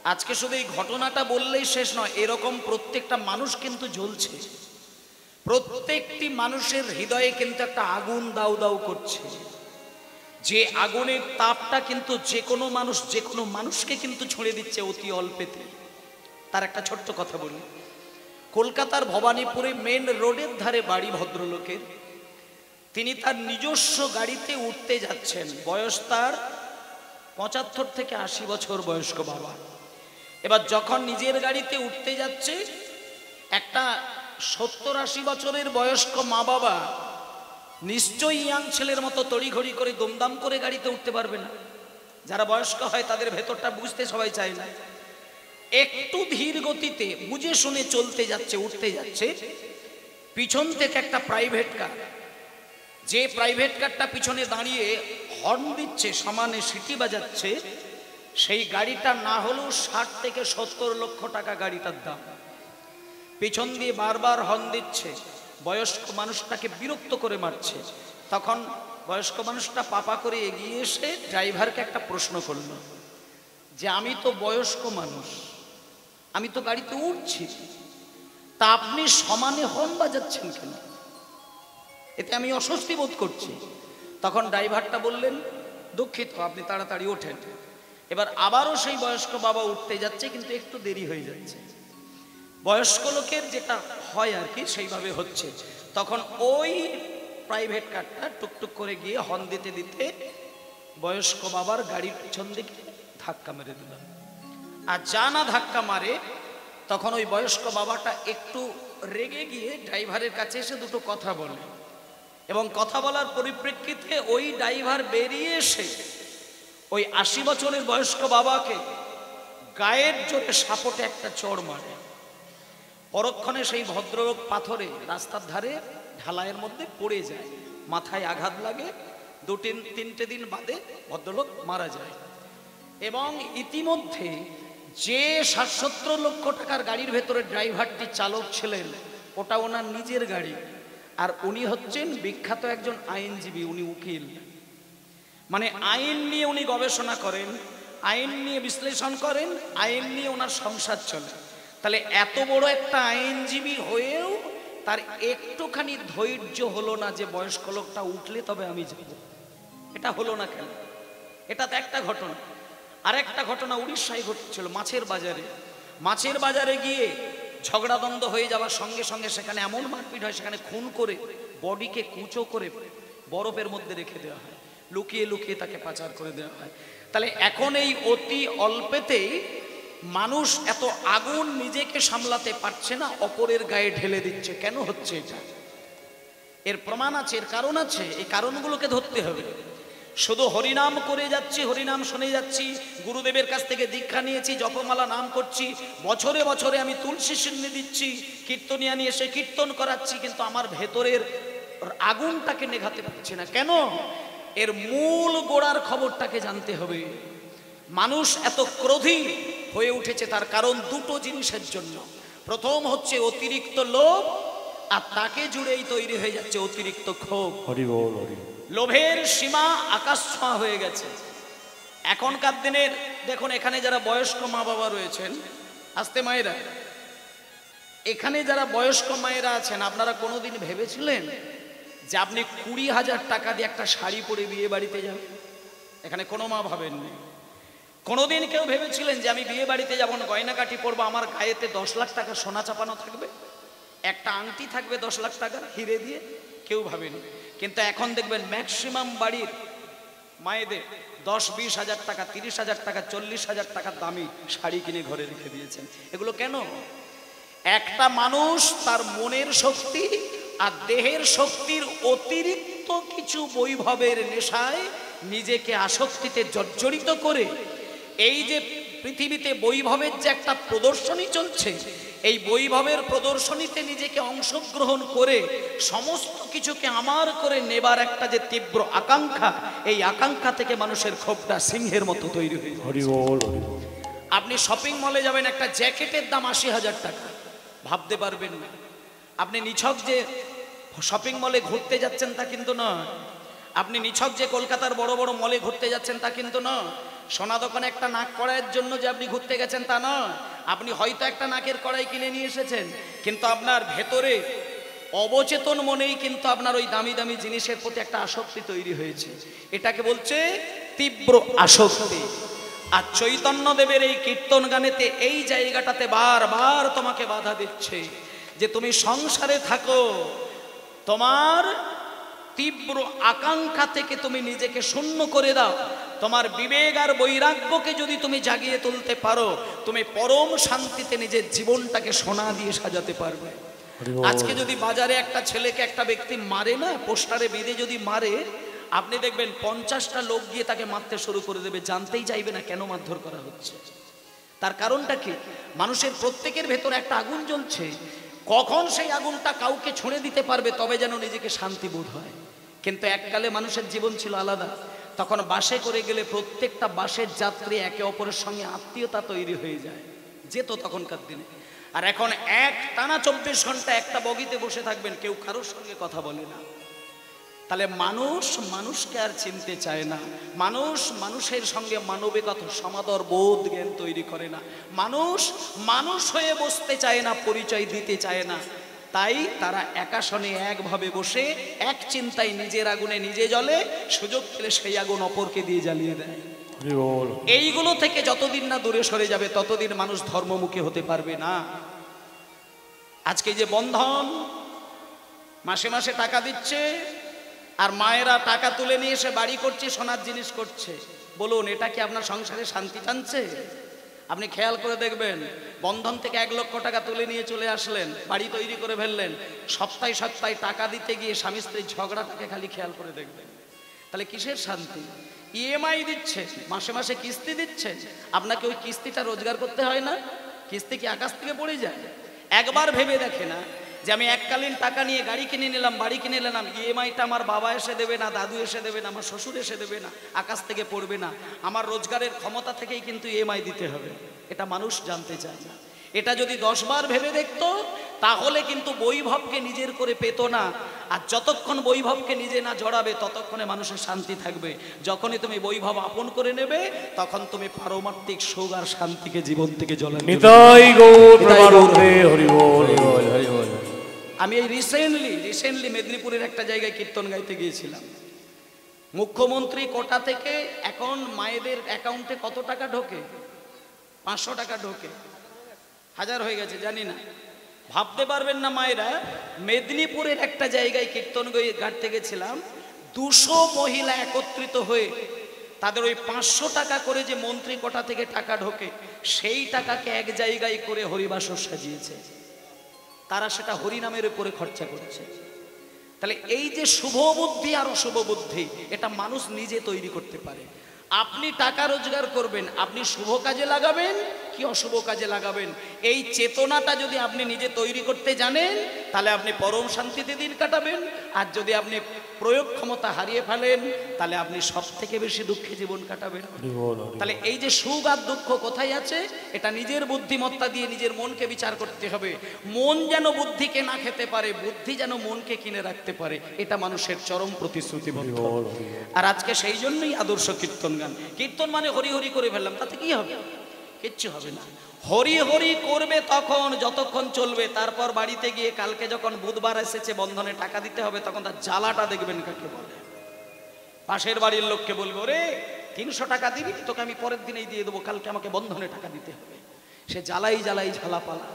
আজকে শুধু এই ঘটনাটা বললেই শেষ নয়, এরকম প্রত্যেকটা মানুষ কিন্তু জ্বলছে, প্রত্যেকটি মানুষের হৃদয়ে কিন্তু একটা আগুন দাউ দাউ করছে, যে আগুনের তাপটা কিন্তু যে কোনো মানুষকে কিন্তু ছুঁড়ে দিচ্ছে অতি অল্পেতে। তার একটা ছোট্ট কথা বলি, কলকাতার ভবানীপুরে মেন রোডের ধারে বাড়ি ভদ্রলোকের, তিনি তার নিজস্ব গাড়িতে উঠতে যাচ্ছেন, বয়স তার ৭৫ থেকে ৮০ বছর বয়স্ক বাবা। এবার যখন নিজের গাড়িতে উঠতে যাচ্ছে, একটা ৭০-৮০ বছরের বয়স্ক মা বাবা নিশ্চয়ই ইয়াং ছেলের মতো তড়িঘড়ি করে দমদাম করে গাড়িতে উঠতে পারবে না। যারা বয়স্ক হয় তাদের ভেতরটা বুঝতে সবাই চায় না, একটু ধীর গতিতে বুঝে শুনে চলতে যাচ্ছে, উঠতে যাচ্ছে। পিছন থেকে একটা প্রাইভেট কার, যে প্রাইভেট কারটা পিছনে দাঁড়িয়ে হর্ন দিচ্ছে, সমানে সিটি বাজাচ্ছে, সেই গাড়িটা না হলেও ৬০ থেকে ৭০ লক্ষ টাকা গাড়িটার দাম। পিছন দিয়ে বারবার হর্ন দিচ্ছে, বয়স্ক মানুষটাকে বিরক্ত করে মারছে। তখন বয়স্ক মানুষটা পাপা করে এগিয়ে এসে ড্রাইভারকে একটা প্রশ্ন করলো যে আমি তো বয়স্ক মানুষ, আমি তো গাড়িতে উঠছি, তা আপনি সমানে হর্ন বাজাচ্ছেন কেন? এতে আমি অস্বস্তি বোধ করছি। তখন ড্রাইভারটা বললেন, দুঃখিত, আপনি তাড়াতাড়ি ওঠেন। এবার আবারও সেই বয়স্ক বাবা উঠতে যাচ্ছে, কিন্তু একটু দেরি হয়ে যাচ্ছে। বয়স্ক লোকের যেটা হয় আর কি, সেইভাবে হচ্ছে। তখন ওই প্রাইভেট কারটা টুকটুক করে গিয়ে হর্ন দিতে দিতে বয়স্ক বাবার গাড়ির পিছন দিকে ধাক্কা মেরে দিল। আর যা না ধাক্কা মারে, তখন ওই বয়স্ক বাবাটা একটু রেগে গিয়ে ড্রাইভারের কাছে এসে দুটো কথা বলে, এবং কথা বলার পরিপ্রেক্ষিতে ওই ড্রাইভার বেরিয়ে এসে ওই ৮০ বছরের বয়স্ক বাবাকে গায়ের জোরে সাপটে একটা চড় মারে। পরক্ষণে সেই ভদ্রলোক পাথরে রাস্তার ধারে ঢালাইয়ের মধ্যে পড়ে যায়, মাথায় আঘাত লাগে। ২-৩টে দিন বাদে ভদ্রলোক মারা যায়। এবং ইতিমধ্যে যে ৬০-৭০ লক্ষ টাকার গাড়ির ভেতরে ড্রাইভারটি চালক ছিলেন, ওটা ওনার নিজের গাড়ি। আর উনি হচ্ছেন বিখ্যাত একজন আইনজীবী, উনি উকিল, মানে আইন নিয়ে উনি গবেষণা করেন, আইন নিয়ে বিশ্লেষণ করেন, আইন নিয়ে ওনার সংসার চলে। তাহলে এত বড় একটা আইনজীবী হয়েও তার একটুখানি ধৈর্য হলো না যে বয়স্ক লোকটা উঠলে তবে আমি যাব। এটা হলো না কেন? এটা তো একটা ঘটনা। আর একটা ঘটনা উড়িষ্যায় ঘটেছিল, মাছের বাজারে গিয়ে ঝগড়াদ্বন্দ্ব হয়ে যাওয়ার সঙ্গে সঙ্গে সেখানে এমন মারপিট হয়, সেখানে খুন করে বডিকে কুচো করে বরফের মধ্যে রেখে দেওয়া হয়, লুকিয়ে লুকিয়ে তাকে পাচার করে দেওয়া হয়। তাহলে এখন এই অতি অল্পেতেই মানুষ এত আগুন নিজেকে সামলাতে পারছে না, অপরের গায়ে ঢেলে দিচ্ছে। কেন হচ্ছে এটা? এর প্রমাণ আছে, এর কারণ আছে। এই কারণগুলোকে ধরতে হবে। শুধু হরিনাম করে যাচ্ছি, হরিনাম শুনে যাচ্ছি, গুরুদেবের কাছ থেকে দীক্ষা নিয়েছি, জপমালা নাম করছি, বছরে বছরে আমি তুলসী সিন্নি দিচ্ছি, কীর্তনিয়া নিয়ে এসে কীর্তন করাচ্ছি, কিন্তু আমার ভেতরের আগুনটাকে নেভাতে পারছি না। কেন? এর মূল গোড়ার খবরটাকে জানতে হবে। মানুষ এত ক্রোধী হয়ে উঠেছে তার কারণ দুটো জিনিসের জন্য। প্রথম হচ্ছে অতিরিক্ত লোভ, আর তাকে জুড়েই তৈরি হয়ে যাচ্ছে অতিরিক্ত ক্ষোভ। লোভের সীমা আকাশ ছোঁয়া হয়ে গেছে এখনকার দিনের। দেখুন, এখানে যারা বয়স্ক মা বাবা রয়েছেন, আস্তে মায়েরা, এখানে যারা বয়স্ক মায়েরা আছেন, আপনারা কোনোদিন ভেবেছিলেন যে আপনি ২০,০০০ টাকা দিয়ে একটা শাড়ি পরে বিয়ে বাড়িতে যাবেন? এখানে কোনো মা ভাবেননি। কোনোদিন কেউ ভেবেছিলেন যে আমি বিয়ে বাড়িতে যাবো, গয়নাকাটি পরবো, আমার গায়েতে ১০ লাখ টাকা সোনা চাপানো থাকবে, একটা আংটি থাকবে ১০ লাখ টাকা হিরে দিয়ে? কেউ ভাবেনি। কিন্তু এখন দেখবেন ম্যাক্সিমাম বাড়ির মায়েদের ১০-২০ হাজার টাকা, ৩০,০০০ টাকা, ৪০,০০০ টাকার দামি শাড়ি কিনে ঘরে রেখে দিয়েছেন। এগুলো কেন? একটা মানুষ তার মনের শক্তি আর দেহের শক্তির অতিরিক্ত কিছু বৈভবের নেশায় নিজেকে আসক্তিতে জর্জরিত করে, এই যে পৃথিবীতে বৈভবের যে একটা প্রদর্শনী চলছে, এই বৈভবের প্রদর্শনীতে নিজেকে অংশগ্রহণ করে সমস্ত কিছুকে আমার করে নেবার একটা যে তীব্র আকাঙ্ক্ষা, এই আকাঙ্ক্ষা থেকে মানুষের ক্ষোভটা সিংহের মতো তৈরি হয়ে যায়। আপনি শপিং মলে যাবেন, একটা জ্যাকেটের দাম ৮০,০০০ টাকা, ভাবতে পারবেন না। আপনি নিছক যে শপিং মলে ঘুরতে যাচ্ছেন তা কিন্তু নয়, আপনি নিছক যে কলকাতার বড় বড় মলে ঘুরতে যাচ্ছেন তা কিন্তু নয়, সোনা দোকানে একটা নাক কড়াইয়ের জন্য যে আপনি ঘুরতে গেছেন তা নয়। আপনি হয়তো একটা নাকের কড়াই কিনে নিয়ে এসেছেন, কিন্তু আপনার ভেতরে অবচেতন মনেই কিন্তু আপনার ওই দামি দামি জিনিসের প্রতি একটা আসক্তি তৈরি হয়েছে। এটাকে বলছে তীব্র আসক্তি। আর চৈতন্যদেবের এই কীর্তন গানেতে এই জায়গাটাতে বারবার তোমাকে বাধা দিচ্ছে যে তুমি সংসারে থাকো, তোমার তীব্র আকাঙ্ক্ষা থেকে তুমি নিজেকে শূন্য করে দাও, তোমার বিবেক আর বৈরাগ্যকে যদি তুমি জাগিয়ে তুলতে পারো, তুমি পরম শান্তিতে নিজের জীবনটাকে সোনা দিয়ে সাজাতে পারবে। আজকে যদি বাজারে একটা ছেলেকে একটা ব্যক্তি মারে না, পোস্টারে বেঁধে যদি মারে, আপনি দেখবেন 50টা লোক গিয়ে তাকে মারতে শুরু করে দেবে, জানতেই চাইবে না কেন মারধর করা হচ্ছে। তার কারণটা কি? মানুষের প্রত্যেকের ভেতরে একটা আগুন জ্বলছে, কখন সেই আগুনটা কাউকে ছুঁড়ে দিতে পারবে তবে যেন নিজেকে শান্তি বোধ হয়। কিন্তু এককালে মানুষের জীবন ছিল আলাদা, তখন বাসে করে গেলে প্রত্যেকটা বাসের যাত্রী একে অপরের সঙ্গে আত্মীয়তা তৈরি হয়ে যায়, যেত তখনকার দিনে। আর এখন এক টানা 24 ঘন্টা একটা বগিতে বসে থাকবেন, কেউ কারোর সঙ্গে কথা বলে না। তাহলে মানুষ মানুষকে আর চিনতে চায় না, মানুষ মানুষের সঙ্গে মানবিকতা সমাদর বোধ জ্ঞান তৈরি করে না, মানুষ মানুষ হয়ে বসতে চায় না, পরিচয় দিতে চায় না। তাই তারা একাসনে একভাবে বসে এক চিন্তায় নিজের আগুনে নিজে জ্বলে, সুযোগ পেলে সেই আগুন অপরকে দিয়ে জ্বালিয়ে দেয়। এইগুলো থেকে যতদিন না দূরে সরে যাবে ততদিন মানুষ ধর্মমুখী হতে পারবে না। আজকে যে বন্ধন মাসে মাসে টাকা দিচ্ছে, আর মায়েরা টাকা তুলে নিয়ে এসে বাড়ি করছে, সোনার জিনিস করছে, বলুন এটা কি আপনার সংসারে শান্তি টানছে? আপনি খেয়াল করে দেখবেন, বন্ধন থেকে 1 লক্ষ টাকা তুলে নিয়ে চলে আসলেন, বাড়ি তৈরি করে ফেললেন, সপ্তাহে সপ্তাহে টাকা দিতে গিয়ে স্বামী স্ত্রীর ঝগড়াটাকে খালি খেয়াল করে দেখবেন। তাহলে কিসের শান্তি? ইএমআই দিচ্ছে, মাসে মাসে কিস্তি দিচ্ছে, আপনাকে ওই কিস্তিটা রোজগার করতে হয় না? কিস্তি কি আকাশ থেকে পড়ে যায়? একবার ভেবে দেখে না যে আমি এককালীন টাকা নিয়ে গাড়ি কিনে নিলাম, বাড়ি কিনে নিলাম, ইএমআইটা আমার বাবা এসে দেবে না, দাদু এসে দেবে না, আমার শ্বশুর এসে দেবে না, আকাশ থেকে পড়বে না, আমার রোজগারের ক্ষমতা থেকেই কিন্তু ইএমআই দিতে হবে। এটা মানুষ জানতে চায় না। এটা যদি 10 বার ভেবে দেখতো তাহলে কিন্তু বৈভবকে নিজের করে পেত না। আর যতক্ষণ বৈভবকে নিজে না জড়াবে ততক্ষণে মানুষের শান্তি থাকবে। যখনই তুমি বৈভব আপন করে নেবে তখন তুমি পারমার্থিক সুখ আর শান্তিকে জীবন থেকে জ্বলাবে। আমি এই রিসেন্টলি মেদিনীপুরের একটা জায়গায় কীর্তন গাইতে গিয়েছিলাম। মুখ্যমন্ত্রী কোটা থেকে এখন মায়েদের অ্যাকাউন্টে কত টাকা ঢোকে? 500 টাকা ঢোকে, 1000 হয়ে গেছে জানি না। ভাবতে পারবেন না মায়েরা, মেদিনীপুরের একটা জায়গায় কীর্তন গাইতে গেছিলাম, 200 মহিলা একত্রিত হয়ে তাদের ওই 500 টাকা করে যে মন্ত্রী কোটা থেকে টাকা ঢোকে সেই টাকাকে এক জায়গায় করে হরিবাসর সাজিয়েছে। তারা সেটা হরিনামের উপরে খরচা করছে। তাহলে এই যে শুভ বুদ্ধি আর অশুভ বুদ্ধি, এটা মানুষ নিজে তৈরি করতে পারে। আপনি টাকা রোজগার করবেন, আপনি শুভ কাজে লাগাবেন কি অশুভ কাজে লাগাবেন, এই চেতনাটা যদি আপনি নিজে তৈরি করতে জানেন তাহলে আপনি পরম শান্তিতে দিন কাটাবেন। আর যদি আপনি প্রয়োগ ক্ষমতা হারিয়ে ফেলেন তাহলে আপনি সব থেকে বেশি দুঃখে জীবন কাটাবেন। তাহলে এই যে সুখ আর দুঃখ কোথায় আছে, এটা নিজের বুদ্ধিমত্তা দিয়ে নিজের মনকে বিচার করতে হবে। মন যেন বুদ্ধিকে না খেতে পারে, বুদ্ধি যেন মনকে কিনে রাখতে পারে, এটা মানুষের চরম প্রতিশ্রুতিবদ্ধ। আর আজকে সেই জন্যই আদর্শ কীর্তন গান। কীর্তন মানে হরি হরি করে ফেললাম, তাতে কি হবে? কিচ্ছু হবে না। হরি হরি করবে তখন যতক্ষণ চলবে, তারপর বাড়িতে গিয়ে কালকে যখন বুধবার এসেছে বন্ধনে টাকা দিতে হবে তখন তার জ্বালাটা দেখবেন কাকে বলে। পাশের বাড়ির লোককে বলবে, ওরে 300 টাকা দিবি, তোকে আমি পরের দিনেই দিয়ে দেবো, কালকে আমাকে বন্ধনে টাকা দিতে হবে। সে জ্বালাই জ্বালাই ঝালাপালা।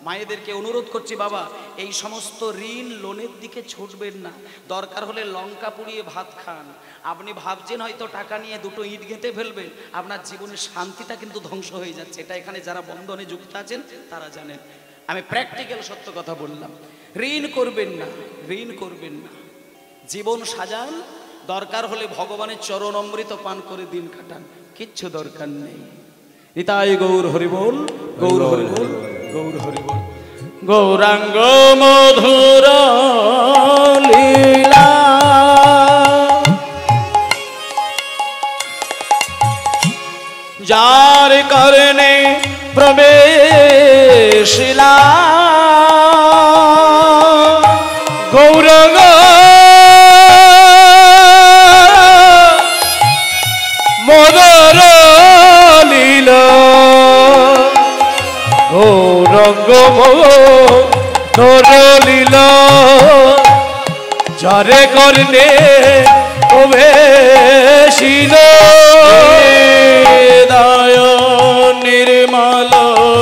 মায়েদেরকে অনুরোধ করছি, বাবা এই সমস্ত ঋণ লোনের দিকে ছুটবেন না, দরকার হলে লঙ্কা পুড়িয়ে ভাত খান। আপনি ভাবছেন হয়তো টাকা নিয়ে 2টো ইট গেঁথে ফেলবেন, আপনার জীবনের শান্তিটা কিন্তু ধ্বংস হয়ে যাচ্ছে। এটা এখানে যারা বন্ধনে যুক্ত আছেন তারা জানেন। আমি প্র্যাকটিক্যাল সত্য কথা বললাম। ঋণ করবেন না, ঋণ করবেন না, জীবন সাজান, দরকার হলে ভগবানের চরণ অমৃত পান করে দিন কাটান, কিচ্ছু দরকার নেই। নিতাই গৌর হরিবোল, গৌর হরিবোল, গৌর হরিবোল। গৌরাঙ্গ মধুর লীলা যার কারণে প্রবেশিলা, গৌরাঙ্গ গৌরঙ্গ লীলা যারে করলে অবেশিল দয় নির্মল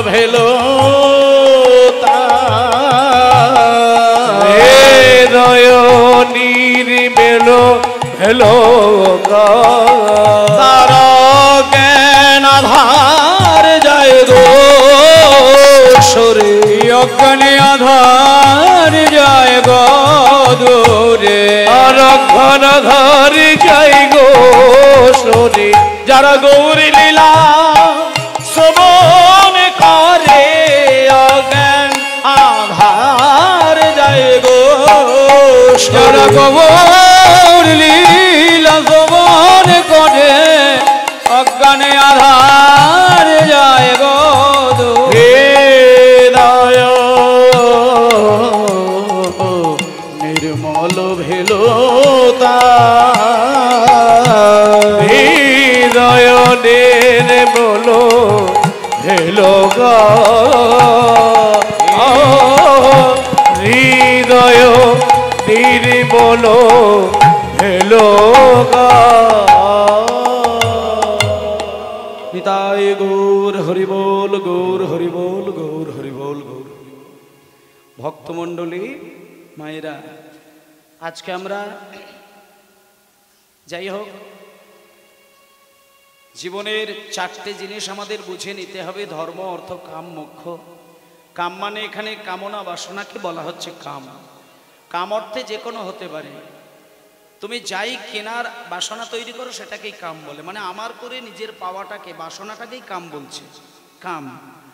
ভেল দয় নির্মল ভেল তার জ্ঞান আধার যায় গো সরে অজ্ঞানে আধার যায় গো দূরে আর অজ্ঞান আধার যায় গো সরে যারা গৌরী লীলা শ্রবণ করে অজ্ঞান আধার যায় গো যারা গৌর লীলা শ্রবণ করে অজ্ঞানে আধার যায় গো নির্মল ভেল হৃদয় নির্মল ভেল হৃদয় নির্মল ভেল নিতাই গৌর হরিবোল গৌর হরিবোল গৌর হরিবোল গৌর ভক্তমণ্ডলী মায়েরা, আজকে আমরা যাই হোক জীবনের চারটে জিনিস আমাদের বুঝে নিতে হবে, ধর্ম অর্থ কাম মোক্ষ। কাম মানে এখানে কামনা বাসনাকে বলা হচ্ছে কাম। কাম অর্থে যে কোনো হতে পারে, তুমি যাই কেনার বাসনা তৈরি করো সেটাকেই কাম বলে, মানে আমার করে নিজের পাওয়াটাকে বাসনাটাকেই কাম বলছে কাম।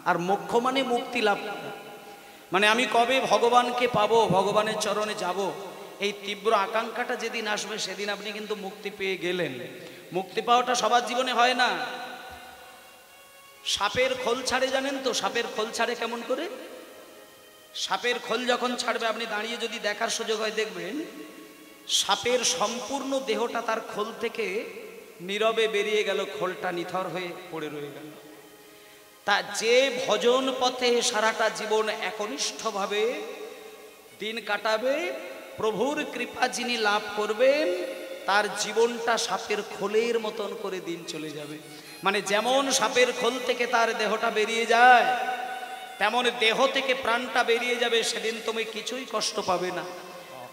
আর মোক্ষ মানে মুক্তি লাভ করা, মানে আমি কবে ভগবানকে পাবো, ভগবানের চরণে যাব, এই তীব্র আকাঙ্ক্ষাটা যেদিন আসবে সেদিন আপনি কিন্তু মুক্তি পেয়ে গেলেন। মুক্তি পাওয়াটা সবার জীবনে হয় না। সাপের খোল ছাড়ে জানেন তো? সাপের খোল ছাড়ে কেমন করে? সাপের খোল যখন ছাড়বে আপনি দাঁড়িয়ে যদি দেখার সুযোগ হয় দেখবেন সাপের সম্পূর্ণ দেহটা তার খোল থেকে নীরবে বেরিয়ে গেল, খোলটা নিথর হয়ে পড়ে রয়ে গেল। তা যে ভজন পথে সারাটা জীবন একনিষ্ঠভাবে দিন কাটাবে, প্রভুর কৃপা যিনি লাভ করবেন তার জীবনটা সাপের খোলের মতন করে দিন চলে যাবে। মানে যেমন সাপের খোল থেকে তার দেহটা বেরিয়ে যায়, তেমন দেহ থেকে প্রাণটা বেরিয়ে যাবে, সেদিন তুমি কিছুই কষ্ট পাবে না।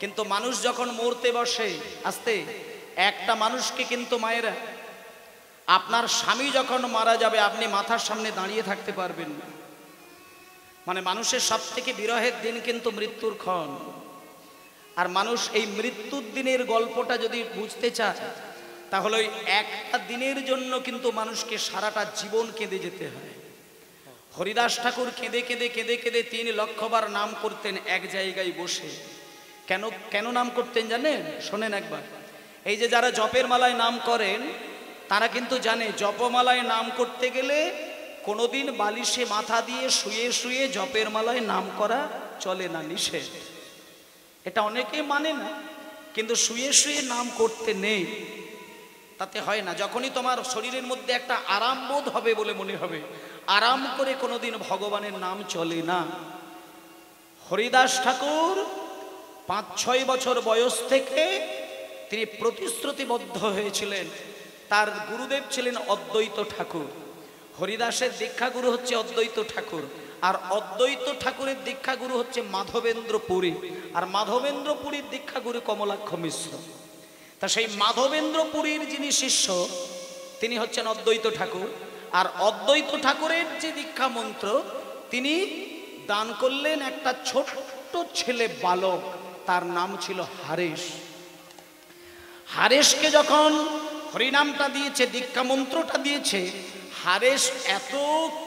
কিন্তু মানুষ যখন মরতে বসে আস্তে, একটা মানুষকে কিন্তু মায়েরা, আপনার স্বামী যখন মারা যাবে আপনি মাথার সামনে দাঁড়িয়ে থাকতে পারবেন না। মানে মানুষের সব থেকে বিরহের দিন কিন্তু মৃত্যুর ক্ষণ। আর মানুষ এই মৃত্যুর দিনের গল্পটা যদি বুঝতে চায় তাহলে ওই একটা দিনের জন্য কিন্তু মানুষকে সারাটা জীবন কেঁদে যেতে হয়। হরিদাস ঠাকুর কেঁদে কেঁদে কেঁদে কেঁদে 3 লক্ষ বার নাম করতেন এক জায়গায় বসে। কেন কেন নাম করতেন জানেন? শোনেন একবার। এই যে যারা জপের মালায় নাম করেন তারা কিন্তু জানে জপমালায় নাম করতে গেলে কোনোদিন বালিশে মাথা দিয়ে শুয়ে শুয়ে জপের মালায় নাম করা চলে না, নিষেধ। এটা অনেকে মানে না, কিন্তু শুয়ে শুয়ে নাম করতে নেই, তাতে হয় না। যখনই তোমার শরীরের মধ্যে একটা আরাম বোধ হবে বলে মনে হবে, আরাম করে কোনোদিন ভগবানের নাম চলে না। হরিদাস ঠাকুর 5-6 বছর বয়স থেকে তিনি প্রতিশ্রুতিবদ্ধ হয়েছিলেন। তার গুরুদেব ছিলেন অদ্বৈত ঠাকুর। হরিদাসের দীক্ষাগুরু হচ্ছে অদ্বৈত ঠাকুর, আর অদ্বৈত ঠাকুরের দীক্ষাগুরু হচ্ছে মাধবেন্দ্র পুরী, আর মাধবেন্দ্র পুরীর দীক্ষাগুরু কমলাক্ষ মিশ্র। তা সেই মাধবেন্দ্র পুরীর যিনি শিষ্য তিনি হচ্ছেন অদ্বৈত ঠাকুর। আর অদ্বৈত ঠাকুরের যে দীক্ষা মন্ত্র তিনি দান করলেন একটা ছোট্ট ছেলে বালক, তার নাম ছিল হারেশ। হারেশকে যখন হরিনামটা দিয়েছে, দীক্ষা মন্ত্রটা দিয়েছে, হারেশ এত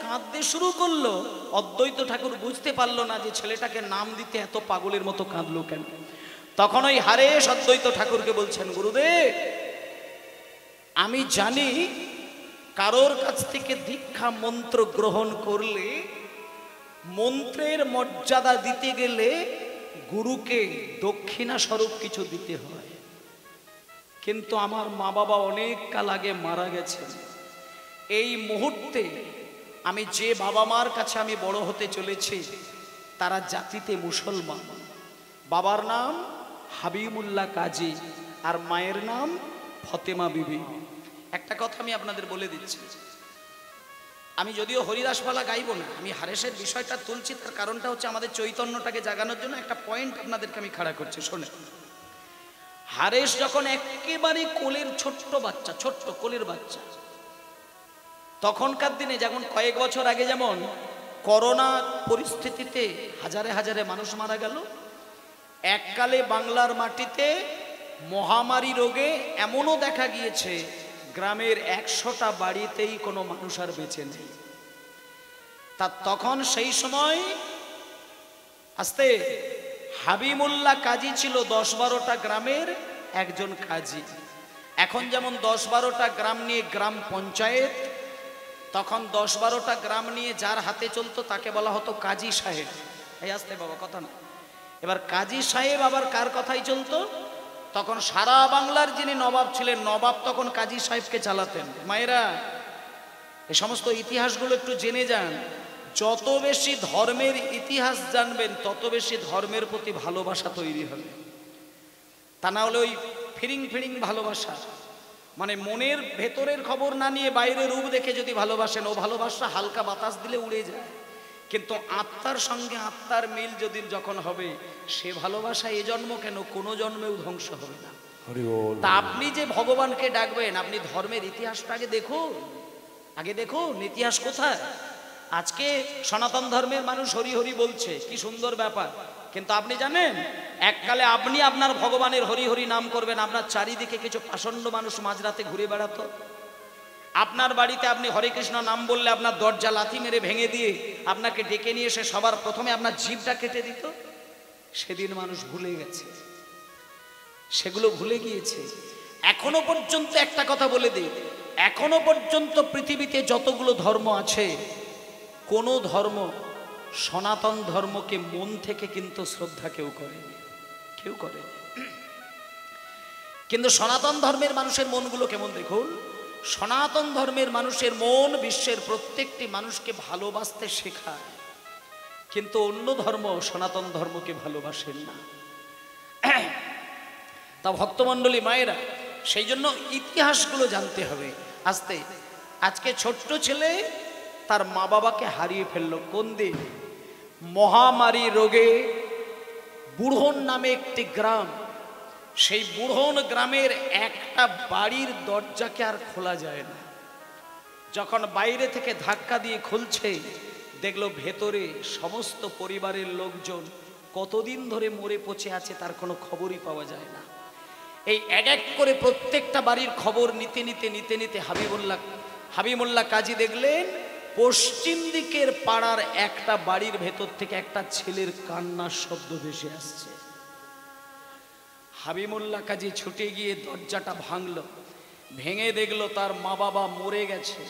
কাঁদতে শুরু করলো, অদ্বৈত ঠাকুর বুঝতে পারলো না যে ছেলেটাকে নাম দিতে এত পাগলের মতো কাঁদলো কেন। তখন ওই হারেশ অদ্বৈত ঠাকুরকে বলছেন, গুরুদেব আমি জানি কারোর কাছ থেকে দীক্ষা মন্ত্র গ্রহণ করলে মন্ত্রের মর্যাদা দিতে গেলে গুরুকে দক্ষিণা স্বরূপ কিছু দিতে হয়, কিন্তু আমার মা বাবা অনেক কাল আগে মারা গেছেন। এই মুহূর্তে আমি যে বাবা মার কাছে আমি বড় হতে চলেছি তারা জাতিতে মুসলমান। বাবার নাম হাবিবুল্লাহ কাজী আর মায়ের নাম ফতেমা বিবি। একটা কথা আমি আপনাদের বলে দিচ্ছি, আমি যদিও হরিদাসপালা গাইব না, আমি হারেসের বিষয়টা তুলছি, তার কারণটা হচ্ছে আমাদের চৈতন্যটাকে জাগানোর জন্য একটা পয়েন্ট আপনাদেরকে আমি খাড়া করছি। শোনে, হারেস যখন একেবারে কোলের ছোট্ট বাচ্চা, ছোট্ট কোলের বাচ্চা, তখনকার দিনে যেমন কয়েক বছর আগে যেমন করোনা পরিস্থিতিতে হাজারে হাজারে মানুষ মারা গেল, এককালে বাংলার মাটিতে মহামারী রোগে এমনও দেখা গিয়েছে গ্রামের 100টা বাড়িতেই কোনো মানুষ আর বেঁচে নেই। তা তখন সেই সময় আস্তে হাবিবুল্লাহ কাজী ছিল 10-12টা গ্রামের একজন কাজী। এখন যেমন 10-12টা গ্রাম নিয়ে গ্রাম পঞ্চায়েত, তখন 10-12টা গ্রাম নিয়ে যার হাতে চলতো তাকে বলা হতো কাজী সাহেব। এই আসতে বাবা কথা না, এবার কাজী সাহেব আবার কার কথাই চলতো, তখন সারা বাংলার যিনি নবাব ছিলেন, নবাব তখন কাজী সাহেবকে চালাতেন। মায়েরা এই সমস্ত ইতিহাসগুলো একটু জেনে যান। যত বেশি ধর্মের ইতিহাস জানবেন তত বেশি ধর্মের প্রতি ভালোবাসা তৈরি হবে। তা না হলে ওই ফিরিং ফিরিং ভালোবাসা, মানে মনের ভেতরের খবর না নিয়ে বাইরের রূপ দেখে যদি ভালোবাসেন, ও ভালোবাসা হালকা বাতাস দিলে উড়ে যায়। কিন্তু আত্মার সঙ্গে আত্মার মিল যদি যখন হবে, সে ভালোবাসা এ জন্ম কেন কোনো জন্মেও ধ্বংস হবে না। তা আপনি যে ভগবানকে ডাকবেন, আপনি ধর্মের ইতিহাসটা আগে দেখুন, আগে দেখুন ইতিহাস কোথায়। আজকে সনাতন ধর্মের মানুষ হরি হরি বলছে, কি সুন্দর ব্যাপার, কিন্তু আপনি জানেন এককালে আপনি আপনার ভগবানের হরি হরি নাম করবেন, আপনার চারিদিকে কিছু পাষণ্ড মানুষ মাঝরাতে ঘুরে বেড়াতো। আপনার বাড়িতে আপনি হরে কৃষ্ণ নাম বললে আপনার দরজা লাথি মেরে ভেঙে দিয়ে আপনাকে ডেকে নিয়ে এসে সবার প্রথমে আপনার জিভটা কেটে দিত। সেদিন মানুষ ভুলে গেছে, সেগুলো ভুলে গিয়েছে। এখনো পর্যন্ত একটা কথা বলে দিই, এখনো পর্যন্ত পৃথিবীতে যতগুলো ধর্ম আছে, কোনো ধর্ম সনাতন ধর্মকে মন থেকে কিন্তু শ্রদ্ধা কেউ করেনি, কেউ করেনি। কিন্তু সনাতন ধর্মের মানুষের মনগুলো কেমন দেখুন। সনাতন ধর্মের মানুষের মন বিশ্বের প্রত্যেকটি মানুষকে ভালোবাসতে শেখায়, কিন্তু অন্য ধর্ম সনাতন ধর্মকে ভালোবাসেন না। তা ভক্তমণ্ডলী মায়েরা, সেই জন্য ইতিহাসগুলো জানতে হবে। আজকে ছোট্ট ছেলে তার মা বাবাকে হারিয়ে ফেললো কোন দিন, মহামারী রোগে বুড়হন নামে একটি গ্রাম, সেই বুড়হন গ্রামের একটা বাড়ির দরজাকে আর খোলা যায় না। যখন বাইরে থেকে ধাক্কা দিয়ে খুলছে, দেখলো ভেতরে সমস্ত পরিবারের লোকজন কতদিন ধরে মরে পচে আছে তার কোনো খবরই পাওয়া যায় না। এই এক এক করে প্রত্যেকটা বাড়ির খবর নিতে নিতে নিতে নিতে হাবিবুল্লাহ কাজী দেখলেন পশ্চিম দিকের পাড়ার একটা বাড়ির ভেতর থেকে একটা ছেলের কান্নার শব্দ ভেসে আসছে। হাবিবুল্লাহ কাজী ছুটে গিয়ে দরজাটা ভাঙলো, ভেঙে দেখলো তার মা বাবা মরে গেছে।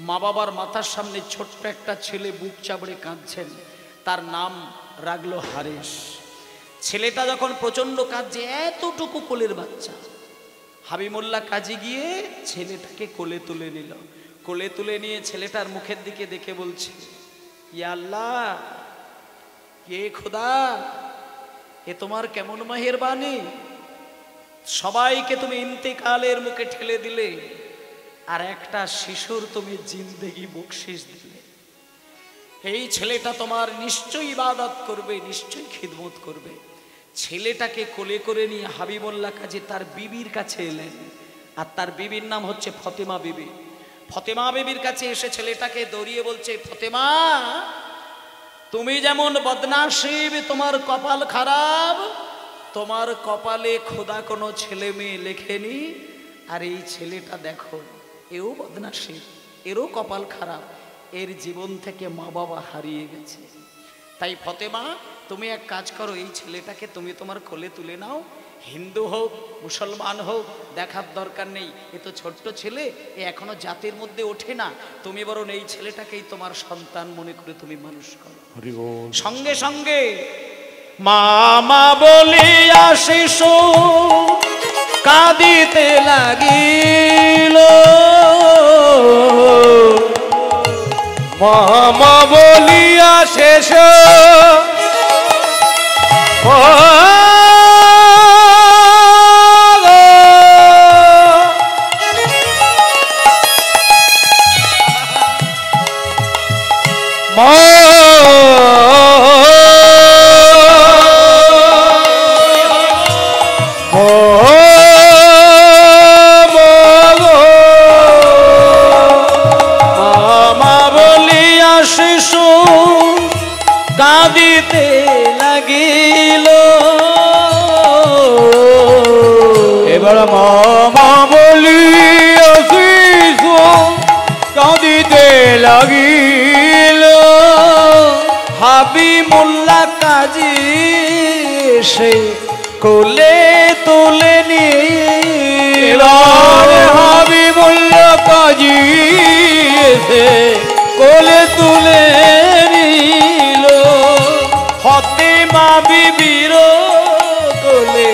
মা বাবার মাথার সামনে ছোট্ট একটা ছেলে বুক চাপড়ে কাঁদছেন, তার নাম রাখলো হারেস। ছেলেটা যখন প্রচন্ড কাঁদছে, এতটুকু কোলের বাচ্চা, হাবিবুল্লাহ কাজী গিয়ে ছেলেটাকে কোলে তুলে নিল। কোলে তুলে নিয়ে ছেলেটার মুখের দিকে দেখে বলছে, ইয়া আল্লাহ, কে খোদা, এ তোমার কেমন মেহেরবানি, সবাইকে তুমি ইন্তেকালের মুখে ঠেলে দিলে, আর একটা শিশুর তুমি জিন্দেগি বকশিস দিলে। এই ছেলেটা তোমার নিশ্চয়ই ইবাদত করবে, নিশ্চয়ই খিদমত করবে। ছেলেটাকে কোলে করে নিয়ে হাবিবুল্লাহ কাজী তার বিবির কাছে এলেন, আর তার বিবির নাম হচ্ছে ফতেমা বিবি। ফতেমা বিবির কাছে এসে ছেলেটাকে দৌড়িয়ে বলছে, ফতেমা, তুমি যেমন বদনাসিব, তোমার কপাল খারাপ, তোমার কপালে খোদা কোনো ছেলে মেয়ে লেখেনি, আর এই ছেলেটা দেখো, এও বদনাসিব, এরও কপাল খারাপ, এর জীবন থেকে মা বাবা হারিয়ে গেছে। তাই ফতেমা, তুমি এক কাজ করো, এই ছেলেটাকে তুমি তোমার কোলে তুলে নাও, হিন্দু হোক মুসলমান হোক দেখার দরকার নেই, এ তো ছোট্ট ছেলে, এ এখনো জাতির মধ্যে ওঠে না, তুমি বরং এই ছেলেটাকেই তোমার সন্তান মনে করে তুমি মানুষ করো। সঙ্গে সঙ্গে মামা বলিয়া শিশু কাঁদিতে লাগিল, মামা বলিয়া শেষ কাঁদিতে লাগিল। এবার মামা বলিয়া শিশু কাঁদিতে লাগিল। হাবি মোল্লা কাজী সে কোলে তুলে নিল। হাবি মোল্লা কাজী এসে কোলে তুলে নিল। ফতেমা বিবির কোলে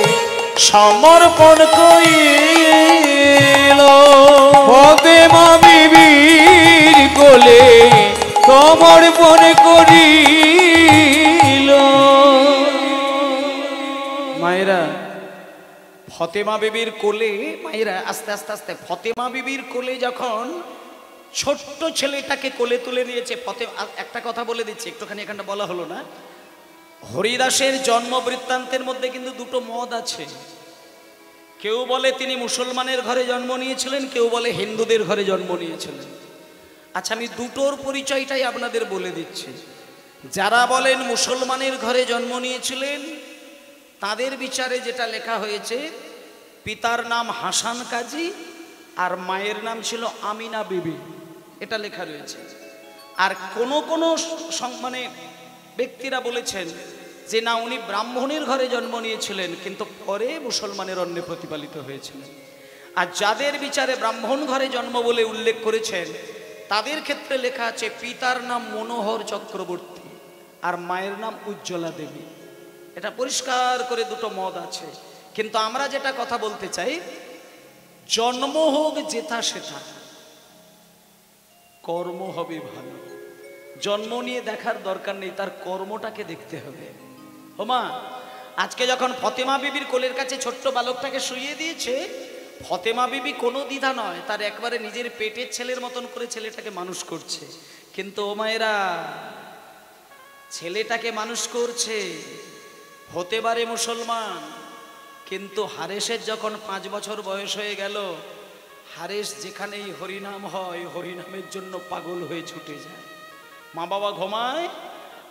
সমর্পণ করিল। ফতেমা বিবির কোলে সমর্পণ করিল। মায়েরা ফতেমা বিবির কোলে, মায়েরা আস্তে আস্তে আস্তে, ফতেমা বিবির কোলে যখন ছোট্ট ছেলেটাকে কোলে তুলে নিয়েছে, একটা কথা বলে দিচ্ছি, একটুখানি এখানটা বলা হলো না। হরিদাসের জন্ম বৃত্তান্তের মধ্যে কিন্তু দুটো মত আছে। কেউ বলে তিনি মুসলমানের ঘরে জন্ম নিয়েছিলেন, কেউ বলে হিন্দুদের ঘরে জন্ম নিয়েছিলেন। আচ্ছা, আমি দুটোর পরিচয়টাই আপনাদের বলে দিচ্ছি। যারা বলেন মুসলমানের ঘরে জন্ম নিয়েছিলেন, তাদের বিচারে যেটা লেখা হয়েছে, পিতার নাম হাসান কাজী আর মায়ের নাম ছিল আমিনা বিবি, এটা লেখা রয়েছে। আর কোন মানে ব্যক্তিরা বলেছেন যে না, উনি ব্রাহ্মণের ঘরে জন্ম নিয়েছিলেন, কিন্তু পরে মুসলমানের অন্নে প্রতিপালিত হয়েছিলেন। আর যাদের বিচারে ব্রাহ্মণ ঘরে জন্ম বলে উল্লেখ করেছেন, তাদের ক্ষেত্রে লেখা আছে পিতার নাম মনোহর চক্রবর্তী আর মায়ের নাম উজ্জ্বলা দেবী। এটা পরিষ্কার করে দুটো মত আছে। কিন্তু আমরা যেটা কথা বলতে চাই, জন্ম হোক যেথা সেথা, কর্ম হবে ভালো। জন্ম নিয়ে দেখার দরকার নেই, তার কর্মটাকে দেখতে হবে। হোমা, আজকে যখন ফতেমা বিবির কোলের কাছে ছোট্ট বালকটাকে শুইয়ে দিয়েছে, ফতেমা বিবি কোনো দ্বিধা নয়, তার একবারে নিজের পেটের ছেলের মতন করে ছেলেটাকে মানুষ করছে। কিন্তু ও মায়েরা, ছেলেটাকে মানুষ করছে, হতে পারে মুসলমান, কিন্তু হারেসের যখন 5 বছর বয়স হয়ে গেল, হারেস যেখানেই হরিনাম হয়, হরিনামের জন্য পাগল হয়ে ছুটে যায়। মা বাবা ঘুমায়,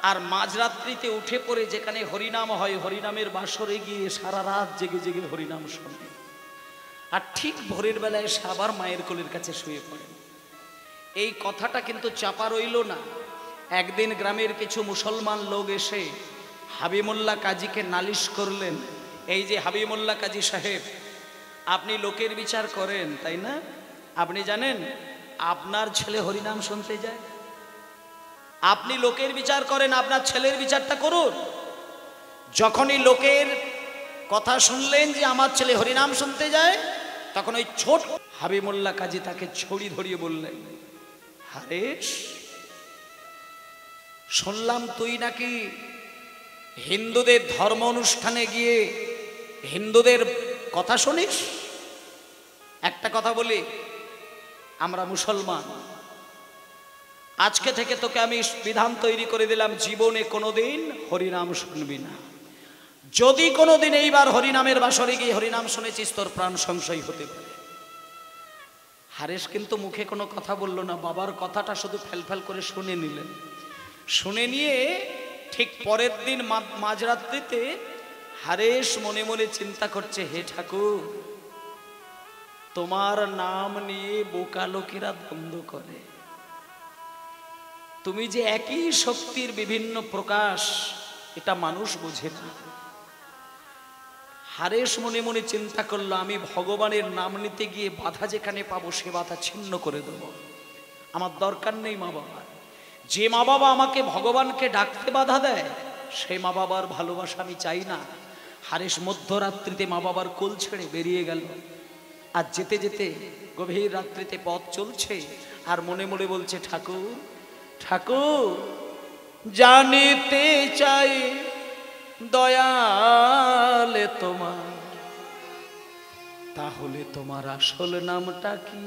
আর মাঝরাত্রিতে উঠে পড়ে যেখানে হরিনাম হয়, হরিনামের বাসরে গিয়ে সারা রাত জেগে জেগে হরিনাম শোনে। আর ঠিক ভোরের বেলায় সে আবার মায়ের কোলের কাছে শুয়ে পড়ে। এই কথাটা কিন্তু চাপা রইল না। একদিন গ্রামের কিছু মুসলমান লোক এসে হাবিমুল্লাহ কাজীকে নালিশ করলেন, এই যে হাবিমুল্লাহ কাজী সাহেব, আপনি লোকের বিচার করেন, তাই না? আপনি জানেন আপনার ছেলে হরিনাম শুনতে যায়? আপনি লোকের বিচার করেন, আপনার ছেলের বিচারটা করুন। যখনই লোকের কথা শুনলেন যে আমার ছেলে হরিনাম শুনতে যায়, তখন ওই ছোট হাবিমুল্লাহ কাজী তাকে ছড়ি ধরিয়ে বললেন, হারেস, শুনলাম তুই নাকি হিন্দুদের ধর্ম অনুষ্ঠানে গিয়ে হিন্দুদের কথা শুনিস। একটা কথা বলি, আমরা মুসলমান, আজকে থেকে তোকে আমি বিধান তৈরি করে দিলাম, জীবনে কোনোদিন হরিনাম শুনবি না। যদি কোনোদিন এইবার হরিনামের বাসরে গিয়ে হরিনাম শুনেছিস, তোর প্রাণ সংশয় হতে পারে। হারেস কিন্তু মুখে কোনো কথা বলল না, বাবার কথাটা শুধু ফেলফেল করে শুনে নিলেন। শুনে নিয়ে ঠিক পরের দিন মাঝরাত্রিতে হারেস মনে মনে চিন্তা করছে, হে ঠাকুর, তোমার নাম নিয়ে বোকা লোকেরা দ্বন্দ্ব করে, তুমি যে একই শক্তির বিভিন্ন প্রকাশ, এটা মানুষ বোঝে না। হারেস মনে মনে চিন্তা করলো, আমি ভগবানের নাম নিতে গিয়ে বাধা যেখানে পাবো, সে বাধা ছিন্ন করে দেব। আমার দরকার নেই মা বাবা। যে মা বাবা আমাকে ভগবানকে ডাকতে বাধা দেয়, সেই মা বাবার ভালোবাসা আমি চাই না। হারেস মধ্যরাত্রিতে মা বাবার কোল ছেড়ে বেরিয়ে গেল। আর যেতে যেতে গভীর রাত্রিতে পথ চলছে, আর মনে মনে বলছে, ঠাকুর ঠাকুর জানিতে চাই দয়ালে তোমার, তাহলে তোমার আসল নামটা কি?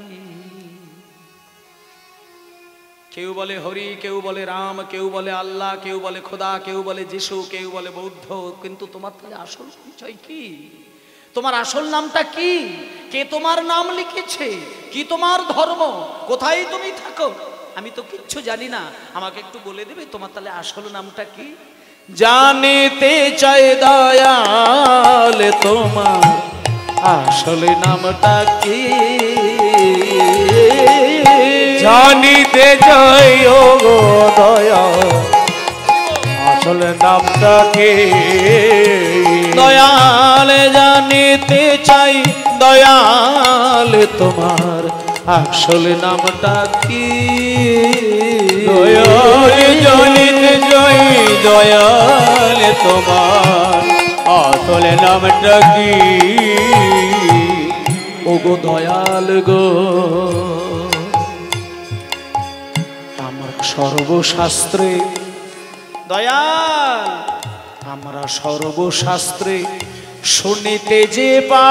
কেউ বলে হরি, কেউ বলে রাম, কেউ বলে আল্লাহ, কেউ বলে খোদা, কেউ বলে যিশু, কেউ বলে বৌদ্ধ, কিন্তু তোমার তাহলে আসল পরিচয় কি? তোমার আসল নামটা কি? কে তোমার নাম লিখেছে? কি তোমার ধর্ম? কোথায় তুমি থাকো? আমি তো কিচ্ছু জানি না, আমাকে একটু বলে দেবে তোমার তাহলে আসল নামটা কি? জানিতে চাই দয়াল তোমার আসল নামটা কি? জানিতে চাই ও গো দয়া আসল নামটা কি? দয়াল জানিতে চাই দয়াল তোমার আসল নামটা কি? দয়াল জানিতে চাই দয়াল তোমার আসল নামটা কি? ও গো দয়াল গো, আমার সর্বশাস্ত্রে দয়াল, আমরা সর্বশাস্ত্রে শুনিতে যে পাই,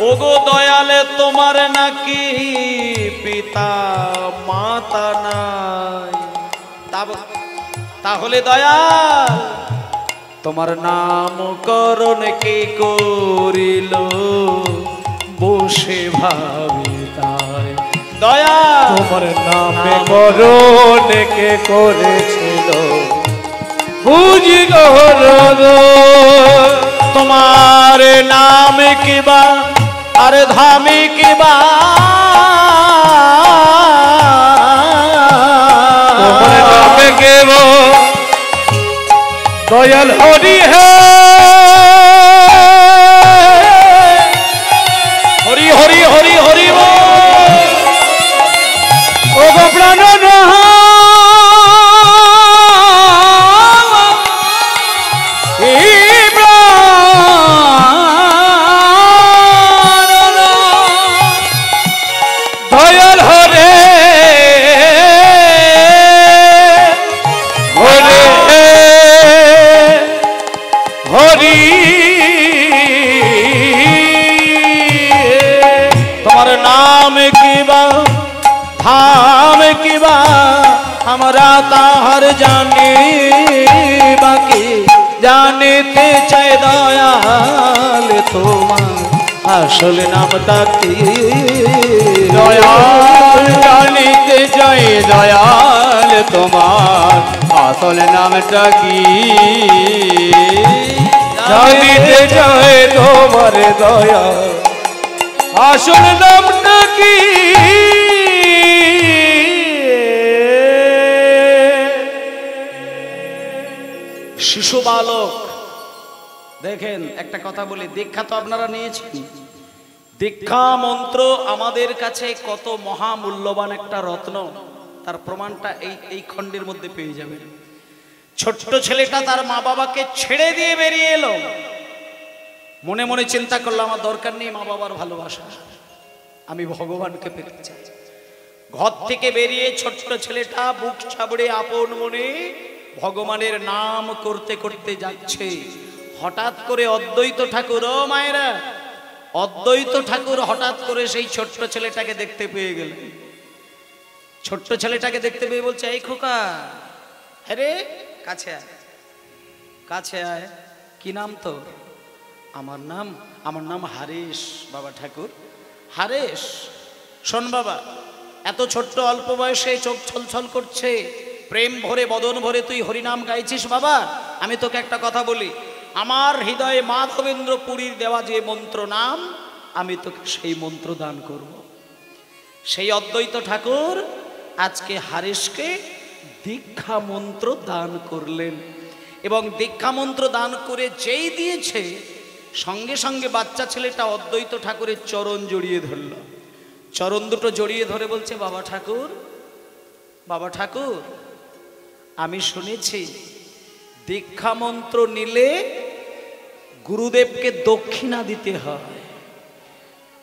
ওগো দয়ালে তোমার নাকি পিতা মাতা নাই, তাহলে দয়াল তোমার নামকরণ কে করিল বসে ভাবি তাই? দয়াল তোমার নামে করণ কে করেছিল বুঝি গো, তোমার নাম কিবা আর ধামে কিবা, তোমার নামে কেব দয়াল হরি হে, হরি হরি হরি হরি ও গো প্রাণ দয়াল হরে হরে হরি, তোমার নাম কিবা ধাম কিবা আমরা তাহার জানি বাকি, জানিতে চাই দয়াল তোমার আসল নামটা কি? দয়াল জানিতে চাই দয়াল তোমার আসল নামটা কি? জানিতে চাই তোমার দয়াল আসল নামটা কি? শিশু বালক, দেখেন একটা কথা বলি, দীক্ষা তো আপনারা নিয়েছেন, দীক্ষা মন্ত্র আমাদের কাছে কত মহামূল্যবান একটা রত্ন, তার প্রমাণটা এই খণ্ডের মধ্যে পেয়ে যাবেন। ছোট্ট ছেলেটা তার মা বাবাকে ছেড়ে দিয়ে বেরিয়ে এলো, মনে মনে চিন্তা করলো আমার দরকার নেই মা বাবার ভালোবাসা, আমি ভগবানকে পেতে চাই। ঘর থেকে বেরিয়ে ছোট্ট ছেলেটা বুক চাবড়ে আপন মনে ভগবানের নাম করতে করতে যাচ্ছে। হঠাৎ করে অদ্বৈত ঠাকুর, ও মায়েরা, অদ্বৈত ঠাকুর হঠাৎ করে সেই ছোট্ট ছেলেটাকে দেখতে পেয়ে গেলেন। ছোট্ট ছেলেটাকে দেখতে পেয়ে বলছে, এই খোকা, হ্যাঁ রে, কাছে আয়, কাছে আয়, কি নাম তোর? আমার নাম হারেশ বাবা ঠাকুর। হারেশ, শোন বাবা, এত ছোট্ট অল্প বয়সে চোখ ছলছল করছে, প্রেম ভরে বদন ভরে তুই হরিনাম গাইছিস বাবা, আমি তোকে একটা কথা বলি, আমার হৃদয়ে মাধবেন্দ্র পুরীর দেওয়া যে মন্ত্র নাম, আমি তোকে সেই মন্ত্র দান করব। সেই অদ্বৈত ঠাকুর আজকে হারেশকে দীক্ষা মন্ত্র দান করলেন, এবং দীক্ষা মন্ত্র দান করে যেই দিয়েছে, সঙ্গে সঙ্গে বাচ্চা ছেলেটা অদ্বৈত ঠাকুরের চরণ জড়িয়ে ধরল। চরণ দুটো জড়িয়ে ধরে বলছে, বাবা ঠাকুর, বাবা ঠাকুর, আমি শুনেছি দীক্ষা মন্ত্র নিলে গুরুদেবকে দক্ষিণা দিতে হয়,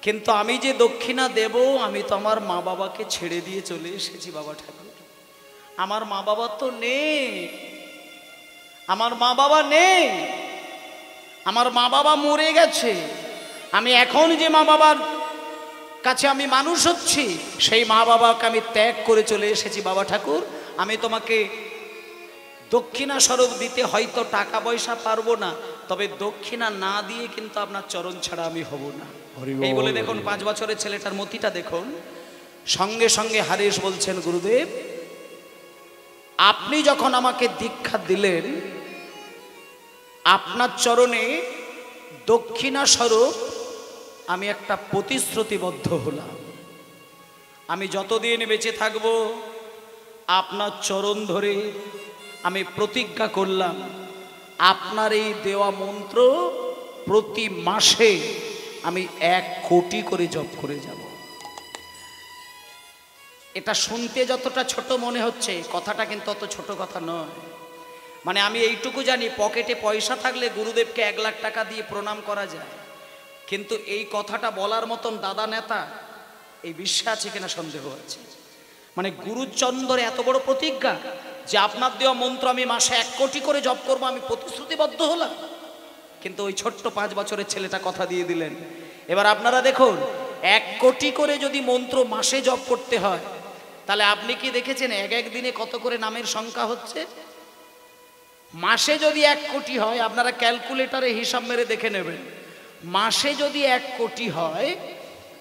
কিন্তু আমি যে দক্ষিণা দেব, আমি তো আমার মা বাবাকে ছেড়ে দিয়ে চলে এসেছি বাবা ঠাকুর। আমার মা বাবা তো নেই, আমার মা বাবা নেই, আমার মা বাবা মরে গেছে। আমি এখন যে মা বাবার কাছে আমি মানুষ হচ্ছি, সেই মা বাবাকে আমি ত্যাগ করে চলে এসেছি বাবা ঠাকুর। আমি তোমাকে দক্ষিণা স্বরূপ দিতে হয়তো টাকা পয়সা পারবো না, তবে দক্ষিণা না দিয়ে কিন্তু আপনার চরণ ছাড়া আমি হব না। এই বলে দেখুন 5 বছরের ছেলেটার মতিটা দেখুন। সঙ্গে সঙ্গে হারেশ বলছেন, গুরুদেব আপনি যখন আমাকে দীক্ষা দিলেন, আপনার চরণে দক্ষিণা স্বরূপ আমি একটা প্রতিশ্রুতিবদ্ধ হলাম। আমি যতদিন বেঁচে থাকব আপনার চরণ ধরে আমি প্রতিজ্ঞা করলাম, আপনার এই দেওয়া মন্ত্র প্রতি মাসে আমি 1 কোটি করে জপ করে যাব। এটা শুনতে যতটা ছোট মনে হচ্ছে, কথাটা কিন্তু অত ছোট কথা নয়। মানে আমি এইটুকু জানি, পকেটে পয়সা থাকলে গুরুদেবকে 1 লাখ টাকা দিয়ে প্রণাম করা যায়, কিন্তু এই কথাটা বলার মতন দাদা নেতা এই বিশ্বে আছে কিনা সন্দেহ আছে। মানে গুরুচন্দ্রের এত বড় প্রতিজ্ঞা যে আপনার দেওয়া মন্ত্র আমি মাসে 1 কোটি করে জপ করবো, আমি প্রতিশ্রুতিবদ্ধ হলাম। কিন্তু ওই ছোট্ট 5 বছরের ছেলেটা কথা দিয়ে দিলেন। এবার আপনারা দেখুন, 1 কোটি করে যদি মন্ত্র মাসে জপ করতে হয়, তাহলে আপনি কি দেখেছেন এক দিনে কত করে নামের সংখ্যা হচ্ছে? মাসে যদি 1 কোটি হয়, আপনারা ক্যালকুলেটরে হিসাব মেরে দেখে নেবেন, মাসে যদি 1 কোটি হয়,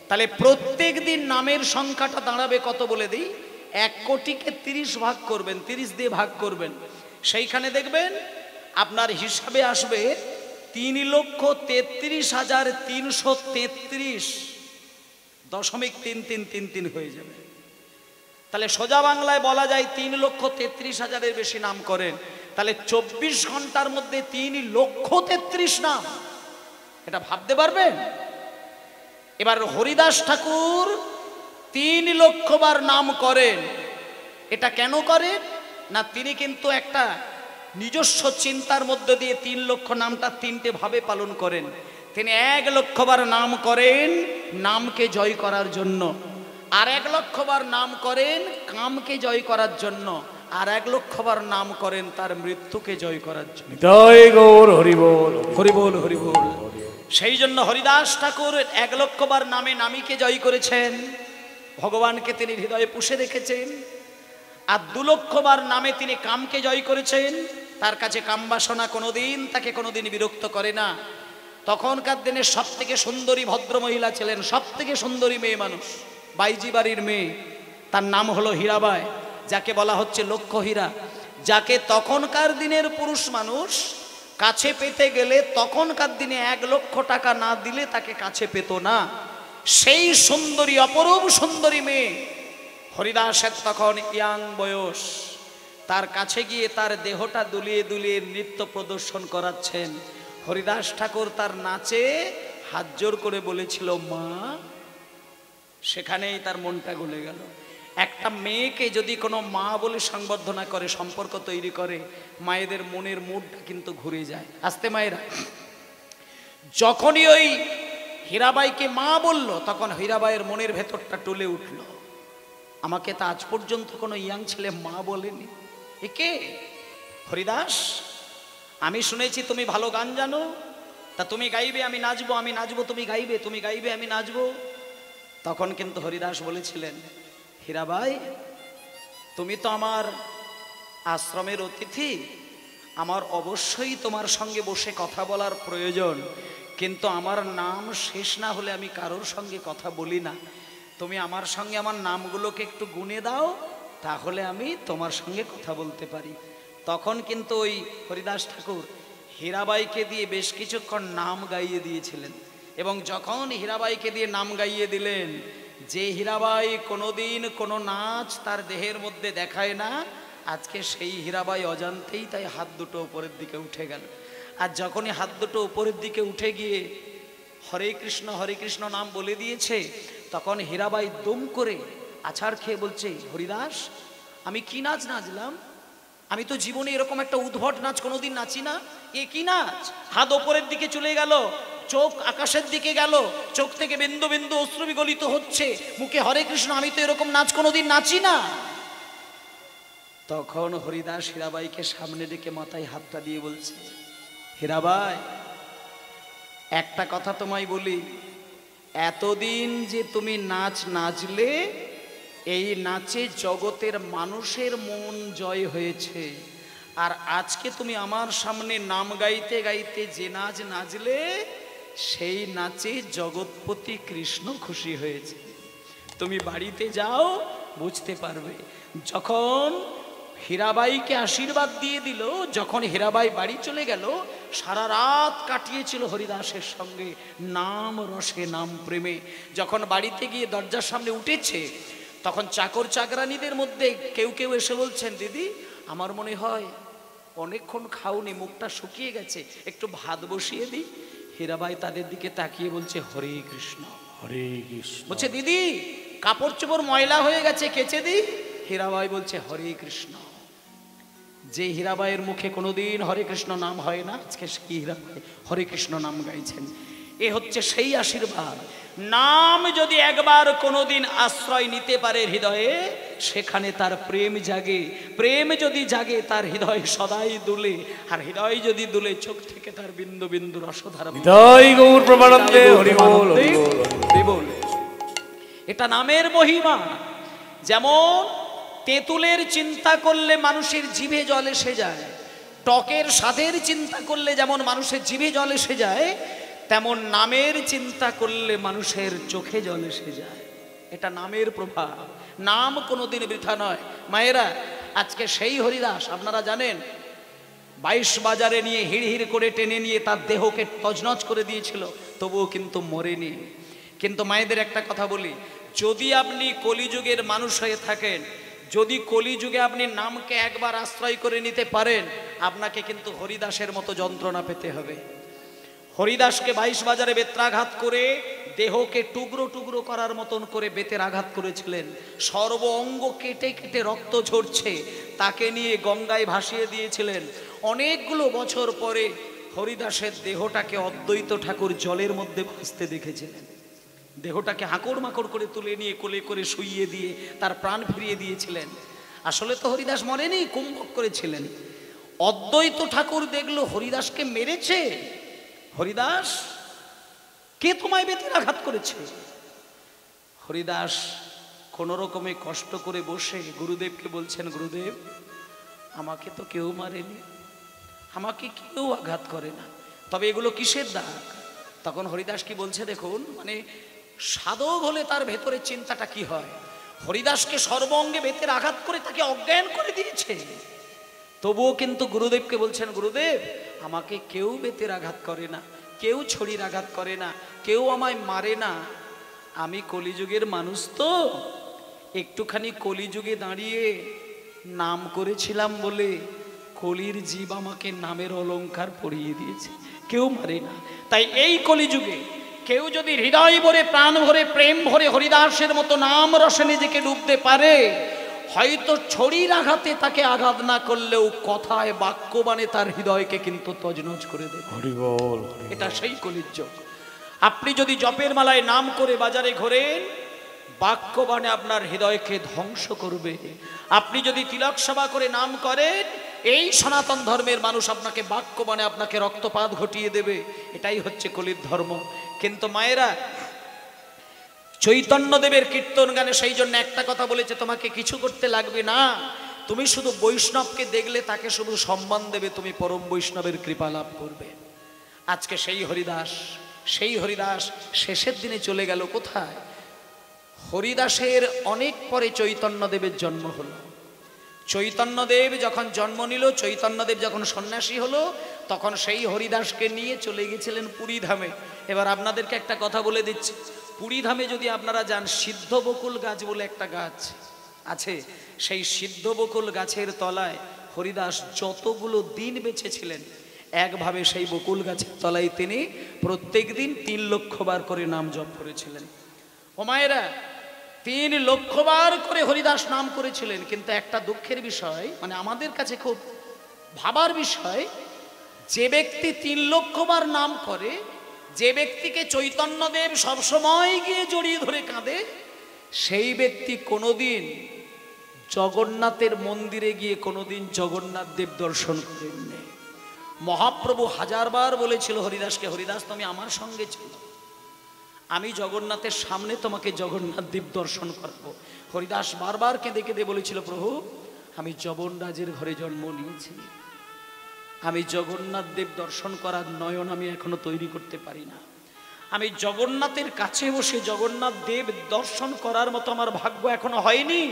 তাহলে প্রত্যেক দিন নামের সংখ্যাটা দাঁড়াবে কত বলে দিই। 1 কোটিকে 30 ভাগ করবেন, 30 দিয়ে ভাগ করবেন, সেইখানে দেখবেন আপনার হিসাবে আসবে 3,33,333.33 হয়ে যাবে। তাহলে সোজা বাংলায় বলা যায় 3,33,000-এর বেশি নাম করেন, তাহলে 24 ঘন্টার মধ্যে 3,33,000 নাম। এটা ভাবতে পারবেন? এবার হরিদাস ঠাকুর 3 লক্ষ বার নাম করেন। এটা কেন করেন না, তিনি কিন্তু একটা নিজস্ব চিন্তার মধ্যে দিয়ে 3 লক্ষ নামটা 3টে ভাবে পালন করেন। তিনি 1 লক্ষ বার নাম করেন নামকে জয় করার জন্য, আর 1 লক্ষ বার নাম করেন কামকে জয় করার জন্য, আর 1 লক্ষ বার নাম করেন তার মৃত্যুকে জয় করার জন্য। জয় গৌর হরি বল, হরি বল, হরি বল। সেই জন্য হরিদাস ঠাকুর 1 লক্ষ বার নামে নামীকে জয় করেছেন, ভগবানকে তিনি হৃদয়ে পুষে রেখেছেন। আর 2 লক্ষ বার নামে তিনি কামকে জয় করেছেন, তার কাছে কামবাসনা কোনোদিন তাকে কোনোদিন বিরক্ত করে না। তখনকার দিনে সব থেকে সুন্দরী ভদ্র মহিলা ছিলেন, সব থেকে সুন্দরী মেয়ে মানুষ, বাইজি বাড়ির মেয়ে, তার নাম হলো হীরাবাই, যাকে বলা হচ্ছে লক্ষ হীরা, যাকে তখনকার দিনের পুরুষ মানুষ কাছে পেতে গেলে তখনকার দিনে 1 লক্ষ টাকা না দিলে তাকে কাছে পেত না। সেই সুন্দরী, অপরূপ সুন্দরী মেয়ে হরিদাসের তখন ইয়াং বয়স, তার কাছে গিয়ে তার দেহটা দুলিয়ে দুলিয়ে নৃত্য প্রদর্শন করাচ্ছেন। হরিদাস ঠাকুর তার নাচে হাত জোর করে বলেছিল মা, সেখানেই তার মনটা গলে গেল। একটা মেয়েকে যদি কোনো মা বলে সংবর্ধনা করে, সম্পর্ক তৈরি করে, মায়েদের মনের মুডটা কিন্তু ঘুরে যায়। আস্তে মায়েরা, যখনই ওই হীরাবাইকে মা বলল, তখন হীরাবাইয়ের মনের ভেতরটা টলে উঠল। আমাকে তা আজ পর্যন্ত কোনো ইয়াং ছেলে মা বলেনি। একে হরিদাস, আমি শুনেছি তুমি ভালো গান জানো, তা তুমি গাইবে আমি নাচবো, আমি নাচবো তুমি গাইবে, তুমি গাইবে আমি নাচবো। তখন কিন্তু হরিদাস বলেছিলেন, হীরাবাই তুমি তো আমার আশ্রমের অতিথি, আমার অবশ্যই তোমার সঙ্গে বসে কথা বলার প্রয়োজন, কিন্তু আমার নাম শেষ না হলে আমি কারোর সঙ্গে কথা বলি না। তুমি আমার সঙ্গে আমার নামগুলোকে একটু গুনে দাও, তাহলে আমি তোমার সঙ্গে কথা বলতে পারি। তখন কিন্তু ওই হরিদাস ঠাকুর হীরাবাইকে দিয়ে বেশ কিছুক্ষণ নাম গাইয়ে দিয়েছিলেন। এবং যখন হীরাবাইকে দিয়ে নাম গাইয়ে দিলেন, যে হীরাবাই কোনোদিন কোনো নাচ তার দেহের মধ্যে দেখায় না, আজকে সেই হীরাবাই অজান্তেই তাই হাত দুটো উপরের দিকে উঠে গেল। আর যখনই হাত দুটো উপরের দিকে উঠে গিয়ে হরে কৃষ্ণ নাম বলে দিয়েছে, তখন হীরাবাই দম করে আছাড় খেয়ে বলছে, হরিদাস আমি কি নাচ নাচলাম? আমি তো জীবনে এরকম একটা উদ্ভট নাচ কোনোদিন নাচি না। এ কি নাচ? হাত ওপরের দিকে চলে গেল, চোখ আকাশের দিকে গেল, চোখ থেকে বিন্দু বিন্দু অশ্রু বিগলিত হচ্ছে, মুখে হরে কৃষ্ণ। আমি তো এরকম নাচ কোনোদিন নাচি না। তখন হরিদাস হীরাবাইকে সামনে ডেকে মাথায় হাতটা দিয়ে বলছে, হীরাবাই, একটা কথা তোমায় বলি, এতদিন যে তুমি নাচ নাচলে, এই নাচে জগতের মানুষের মন জয় হয়েছে। আর আজকে তুমি আমার সামনে নাম গাইতে গাইতে যে নাচ নাচলে, সেই নাচে জগৎপতি কৃষ্ণ খুশি হয়েছে। তুমি বাড়িতে যাও, বুঝতে পারবে। যখন হীরাবাইকে আশীর্বাদ দিয়ে দিল, যখন হীরাবাই বাড়ি চলে গেল, সারা রাত কাটিয়েছিল হরিদাসের সঙ্গে নাম রসে, নাম প্রেমে। যখন বাড়িতে গিয়ে দরজার সামনে উঠেছে, তখন চাকর চাকরানীদের মধ্যে কেউ কেউ এসে বলছেন, দিদি আমার মনে হয় অনেকক্ষণ খাওনি, মুখটা শুকিয়ে গেছে, একটু ভাত বসিয়ে দিই। হীরাবাই তাদের দিকে তাকিয়ে বলছে, হরে কৃষ্ণ, হরে কৃষ্ণ। বলছে, দিদি কাপড় চোপড় ময়লা হয়ে গেছে, কেচে দিই। হীরাবাই বলছে, হরে কৃষ্ণ। যে হীরাবাইয়ের মুখে কোনোদিন হরে কৃষ্ণ নাম হয় না, আজকে সেই হীরাবাই হরে কৃষ্ণ নাম গাইছেন। এ হচ্ছে সেই আশীর্বাদ। নাম যদি একবার কোনোদিন আশ্রয় নিতে পারে হৃদয়ে, সেখানে তার প্রেম জাগে। প্রেম যদি জাগে, তার হৃদয় সদাই দুলে। আর হৃদয় যদি দুলে, চোখ থেকে তার বিন্দু বিন্দু রসধারা। জয় গৌর প্রমানন্দে, হরি বল, হরি বল। এটা নামের মহিমা। যেমন তেঁতুলের চিন্তা করলে মানুষের জিভে জল এসে যায়, টকের স্বাদের চিন্তা করলে যেমন মানুষের জিভে জল এসে যায়, তেমন নামের চিন্তা করলে মানুষের চোখে জল এসে যায়। এটা নামের প্রভাব। নাম কোনোদিন বৃথা নয়। মায়েরা, আজকে সেই হরিদাস আপনারা জানেন, 22 বাজারে নিয়ে হিড় হিড় করে টেনে নিয়ে তার দেহকে তজনজ করে দিয়েছিল, তবুও কিন্তু মরেনি। কিন্তু মায়েদের একটা কথা বলি, যদি আপনি কলিযুগের মানুষ হয়ে থাকেন, যদি কলিযুগে আপনি নামকে একবার আশ্রয় করে নিতে পারেন, আপনাকে কিন্তু হরিদাসের মতো যন্ত্রণা পেতে হবে। হরিদাসকে 22 বাজারে বেত্রাঘাত করে দেহকে টুকরো টুকরো করার মতন করে বেতের আঘাত করেছিলেন। সর্ব অঙ্গ কেটে কেটে রক্ত ঝরছে, তাকে নিয়ে গঙ্গায় ভাসিয়ে দিয়েছিলেন। অনেকগুলো বছর পরে হরিদাসের দেহটাকে অদ্বৈত ঠাকুর জলের মধ্যে ভাসতে দেখেছিলেন। দেহটাকে হাঁকড় মাকড় করে তুলে নিয়ে কোলে করে শুইয়ে দিয়ে তার প্রাণ ফিরিয়ে দিয়েছিলেন। আসলে তো হরিদাস মরেনি, কুম্ভক করেছিলেন। অদ্বৈত ঠাকুর দেখলো হরিদাসকে মেরেছে। হরিদাস, কে তোমায় বেতের আঘাত করেছে? হরিদাস কোনো রকমে কষ্ট করে বসে গুরুদেবকে বলছেন, গুরুদেব আমাকে তো কেউ মারেনি, আমাকে কেউ আঘাত করে না, তবে এগুলো কিসের দাগ? তখন হরিদাস কি বলছে দেখুন, মানে সাধক হলে তার ভেতরে চিন্তাটা কি হয়। হরিদাসকে সর্বঙ্গে বেতের আঘাত করে তাকে অজ্ঞান করে দিয়েছে, তবুও কিন্তু গুরুদেবকে বলছেন, গুরুদেব আমাকে কেউ বেতের আঘাত করে না, কেউ ছড়ির আঘাত করে না, কেউ আমায় মারে না। আমি কলিযুগের মানুষ, তো একটুখানি কলিযুগে দাঁড়িয়ে নাম করেছিলাম বলে কলির জীব আমাকে নামের অলংকার পরিয়ে দিয়েছে, কেউ মারে না। তাই এই কলিযুগে কেউ যদি হৃদয় ভরে, প্রাণ ভরে, প্রেম ভরে হরিদাসের মতো নাম রসে নিজেকে ডুবতে পারে, হয়তো ছড়ির আঘাতে তাকে আঘাত না করলেও কথায় বাক্যবাণে তার হৃদয়কে কিন্তু তজনজ করে দেবে। হরি বল। এটা সেই কলির যুগ। আপনি যদি জপের মালায় নাম করে বাজারে ঘোরেন, বাক্যবাণে আপনার হৃদয়কে ধ্বংস করবে। আপনি যদি তিলক সভা করে নাম করেন, এই সনাতন ধর্মের মানুষ আপনাকে বাক্যবাণে আপনাকে রক্তপাত ঘটিয়ে দেবে। এটাই হচ্ছে কলির ধর্ম। কিন্তু মায়েরা, চৈতন্যদেবের কীর্তন গানে সেই জন্য একটা কথা বলেছে, তোমাকে কিছু করতে লাগবে না, তুমি শুধু বৈষ্ণবকে দেখলে তাকে শুধু সম্মান দেবে, তুমি পরম বৈষ্ণবের কৃপা লাভ করবে। আজকে সেই হরিদাস শেষের দিনে চলে গেল কোথায়? হরিদাসের অনেক পরে চৈতন্যদেবের জন্ম হলো। চৈতন্যদেব যখন জন্ম নিল, চৈতন্যদেব যখন সন্ন্যাসী হলো, তখন সেই হরিদাসকে নিয়ে চলে গেছিলেন পুরীধামে। এবার আপনাদেরকে একটা কথা বলে দিচ্ছি, পুরীধামে যদি আপনারা যান, সিদ্ধ বকুল গাছ বলে একটা গাছ আছে, সেই সিদ্ধ বকুল গাছের তলায় হরিদাস যতগুলো দিন বেঁচেছিলেন, একভাবে সেই বকুল গাছের তলায় তিনি প্রত্যেক দিন 3 লক্ষ বার করে নাম জপ করেছিলেন। ও মায়েরা, 3 লক্ষবার করে হরিদাস নাম করেছিলেন, কিন্তু একটা দুঃখের বিষয়, মানে আমাদের কাছে খুব ভাবার বিষয়, যে ব্যক্তি 3 লক্ষবার নাম করে, যে ব্যক্তিকে চৈতন্যদেব সবসময় গিয়ে জড়িয়ে ধরে কাঁদে, সেই ব্যক্তি কোনোদিন জগন্নাথের মন্দিরে গিয়ে কোনোদিন জগন্নাথ দেব দর্শন করেননি। মহাপ্রভু হাজারবার বলেছিল হরিদাসকে, হরিদাস তুমি আমার সঙ্গে চলো, আমি জগন্নাথের সামনে তোমাকে জগন্নাথ দেব দর্শন করবো। হরিদাস বারবার কেঁদে কেঁদে বলেছিল, প্রভু আমি যবনরাজের ঘরে জন্ম নিয়েছি, আমি জগন্নাথ দেব দর্শন করার নয়ন আমি এখনো তৈরি করতে পারি না, আমি জগন্নাথের কাছে বসে জগন্নাথ দেব দর্শন করার মতো আমার ভাগ্য এখনো হয়নি,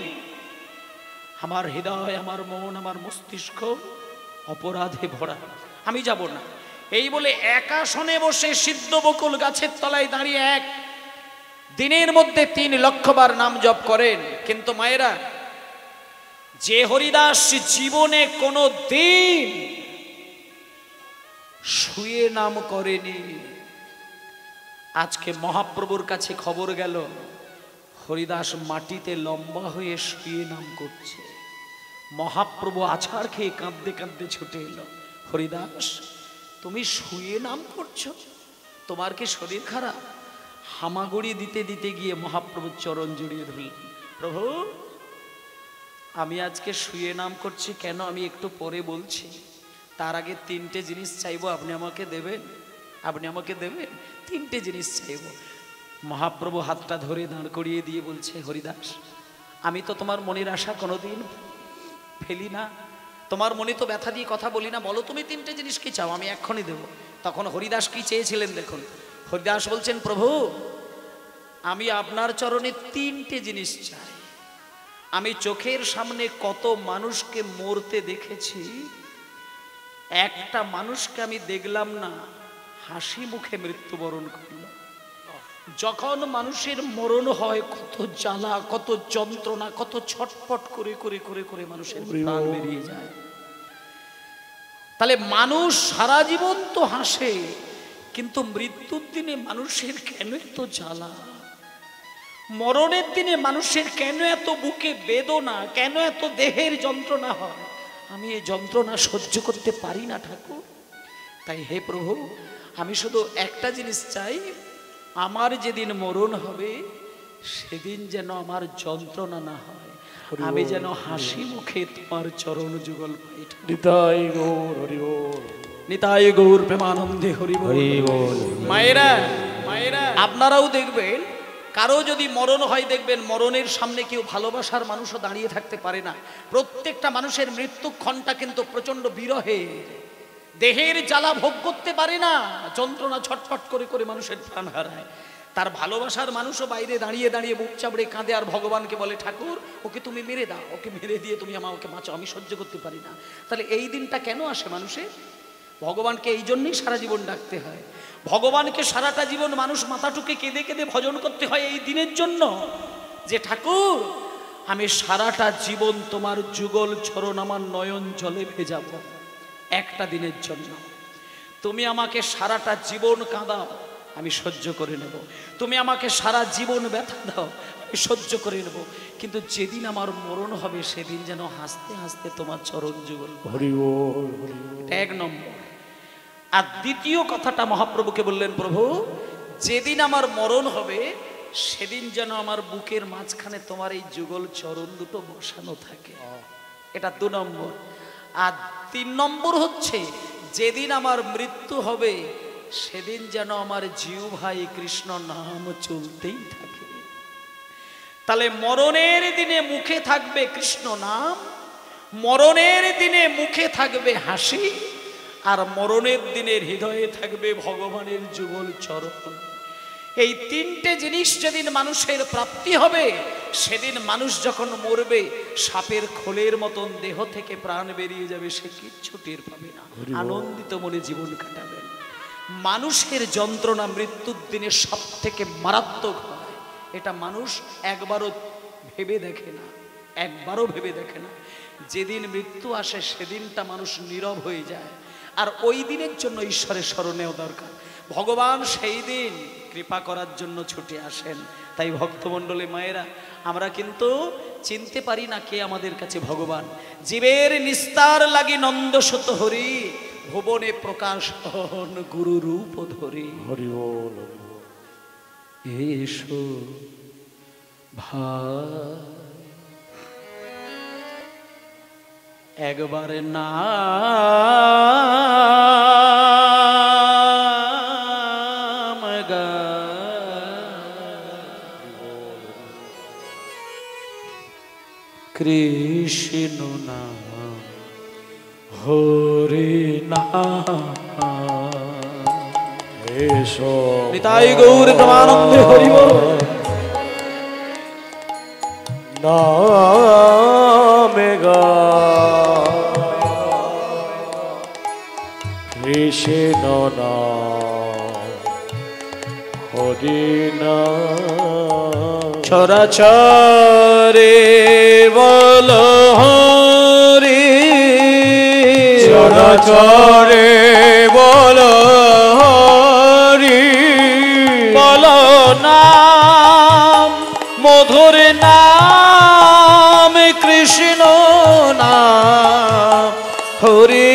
আমার হৃদয়, আমার মন, আমার মস্তিষ্ক অপরাধে ভরা, আমি যাব না। এই বলে এক আসনে বসে সিদ্ধ বকুল গাছের তলায় দাঁড়িয়ে এক দিনের মধ্যে 3 লক্ষবার নাম জপ করেন। কিন্তু মায়েরা, যে হরিদাস জীবনে কোনো দিন শুয়ে নাম করেনি, আজকে মহাপ্রভুর কাছে খবর গেল হরিদাস মাটিতে লম্বা হয়ে শুয়ে নাম করছে। মহাপ্রভু আছাড় খেয়ে কাঁদতে কাঁদতে ছুটে এলো, হরিদাস তুমি শুয়ে নাম করছো, তোমার কি শরীর খারাপ? হামাগুড়ি দিতে দিতে গিয়ে মহাপ্রভুর চরণ জড়িয়ে ধরলেন, প্রভু আমি আজকে শুয়ে নাম করছি কেন আমি একটু পরে বলছি, তার আগে 3টে জিনিস চাইবো, আপনি আমাকে দেবেন? আপনি আমাকে দেবেন? 3টে জিনিস চাইব। মহাপ্রভু হাতটা ধরে দাঁড় করিয়ে দিয়ে বলছে, হরিদাস আমি তো তোমার মনের আশা কোনোদিন ফেলি না, তোমার মনে তো ব্যথা দিয়ে কথা বলি না, বলো তুমি 3টে জিনিস কি চাও, আমি এক্ষুনি দেবো। তখন হরিদাস কি চেয়েছিলেন দেখুন, হরিদাস বলছেন, প্রভু আমি আপনার চরণে 3টে জিনিস চাই। আমি চোখের সামনে কত মানুষকে মরতে দেখেছি, একটা মানুষকে আমি দেখলাম না হাসি মুখে মৃত্যুবরণ করল। যখন মানুষের মরণ হয় কত জ্বালা, কত যন্ত্রণা, কত ছটফট করে করে করে করে মানুষের প্রাণ বেরিয়ে যায়। তাহলে মানুষ সারা জীবন তো হাসে, কিন্তু মৃত্যুর দিনে মানুষের কেন এত জ্বালা, মরণের দিনে মানুষের কেন এত বুকে বেদনা, কেন এত দেহের যন্ত্রণা হয়? আমি এই যন্ত্রণা সহ্য করতে পারি না ঠাকুর। তাই হে প্রভু আমি শুধু একটা জিনিস চাই, আমার যেদিন মরণ হবে সেদিন যেন আমার যন্ত্রণা না হয়, আমি যেন হাসি মুখে তোমার চরণ যুগল পাই। নিতাই গৌর হরি বল, নিতাই গৌর প্রেমানন্দে হরি বল। মায়েরা মায়েরা আপনারাও দেখবেন, কারো যদি মরণ হয় দেখবেন মরণের সামনে কেউ ভালোবাসার মানুষও দাঁড়িয়ে থাকতে পারে না। প্রত্যেকটা মানুষের মৃত্যুক্ষণটা কিন্তু প্রচন্ড বিরহে, দেহের জ্বালা ভোগ করতে পারে না, যন্ত্রণা ছটফট করে করে মানুষের প্রাণ হারায়। তার ভালোবাসার মানুষও বাইরে দাঁড়িয়ে দাঁড়িয়ে বুক চাপড়ে কাঁদে আর ভগবানকে বলে, ঠাকুর ওকে তুমি মেরে দাও, ওকে মেরে দিয়ে তুমি আমাকে বাঁচাও, আমি সহ্য করতে পারি না। তাহলে এই দিনটা কেন আসে মানুষের? ভগবানকে এই জন্যই সারা জীবন ডাকতে হয়, ভগবানকে সারাটা জীবন মানুষ মাথাটুকে কেঁদে কেঁদে ভজন করতে হয় এই দিনের জন্য, যে ঠাকুর আমি সারাটা জীবন তোমার যুগল চরণ আমার নয়ন জলে ভেজাবো একটা দিনের জন্য। তুমি আমাকে সারাটা জীবন কাঁদাও, আমি সহ্য করে নেব, তুমি আমাকে সারা জীবন ব্যথা দাও, আমি সহ্য করে নেব, কিন্তু যেদিন আমার মরণ হবে সেদিন যেন হাসতে হাসতে তোমার চরণ যুগল। হরি বল। 1 নম্বর। আর দ্বিতীয় কথাটা মহাপ্রভুকে বললেন, প্রভু যেদিন আমার মরণ হবে সেদিন যেন আমার বুকের মাঝখানে তোমার এই যুগল চরণ দুটো বসানো থাকে, এটা 2 নম্বর। আর 3 নম্বর হচ্ছে, যেদিন আমার মৃত্যু হবে সেদিন যেন আমার জিহ্বায় কৃষ্ণ নাম চলতেই থাকে। তাহলে মরণের দিনে মুখে থাকবে কৃষ্ণ নাম, মরণের দিনে মুখে থাকবে হাসি, আর মরণের দিনের হৃদয়ে থাকবে ভগবানের যুগল চরণ। এই 3টে জিনিস যেদিন মানুষের প্রাপ্তি হবে, সেদিন মানুষ যখন মরবে সাপের খোলের মতন দেহ থেকে প্রাণ বেরিয়ে যাবে, সে কিচ্ছু টের পাবে না, আনন্দিত মনে জীবন কাটাবেন। মানুষের যন্ত্রণা মৃত্যুর দিনে সব থেকে মারাত্মক হয়, এটা মানুষ একবারও ভেবে দেখে না, একবারও ভেবে দেখে না। যেদিন মৃত্যু আসে সেদিনটা মানুষ নীরব হয়ে যায়, আর ওই দিনের জন্য ঈশ্বরের স্মরণেও দরকার। ভগবান সেই দিন কৃপা করার জন্য ছুটে আসেন। তাই ভক্তমণ্ডলী মায়েরা, আমরা কিন্তু চিনতে পারি না কে আমাদের কাছে ভগবান। জীবের নিস্তার লাগি নন্দসুত হরি, ভুবনে প্রকাশ হন গুরু রূপ ধরি। হরি বল। এসো ভাই একবার নাম কৃষ্ণ নাম হরি নাম। এসো নিতাই গৌর প্রেমানন্দে হরি বল। নামে গা কৃষ্ণ নাম হরি নাম। চরাচরে বল হরি, চরাচরে বল হরি, বল নাম মধুর নাম কৃষ্ণ নাম হরি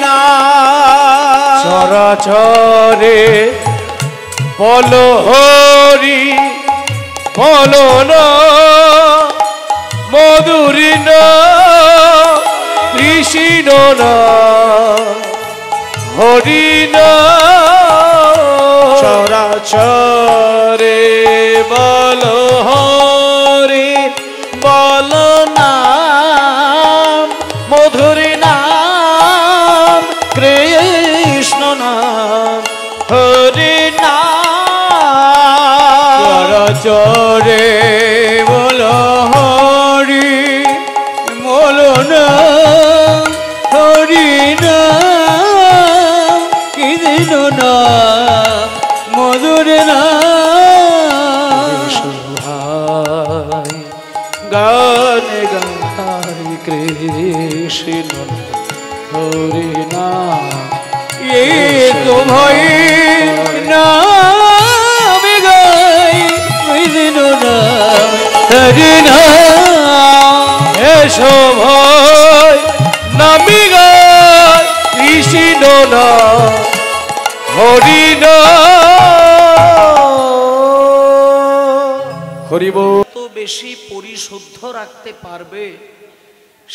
নাম। চরাচরে বল হরি, বল না মধুরী না কৃষ্ণ না হরি না। চরাচরে বল হরি, বল নাম মধুর নাম কৃষ্ণ নাম হরি নাম। চরাচরে বল হরি, বল না হরি না কৃষ্ণ না মধুর না। ভাই গান গাই কৃষ্ণ হরি নাম। এই তো ভাই নাম গাই কৃষ্ণ না হরি না। এসো ভাই নামি গাই কৃষ্ণ না হরি না। হরি বল। যত বেশি পরিশুদ্ধ রাখতে পারবে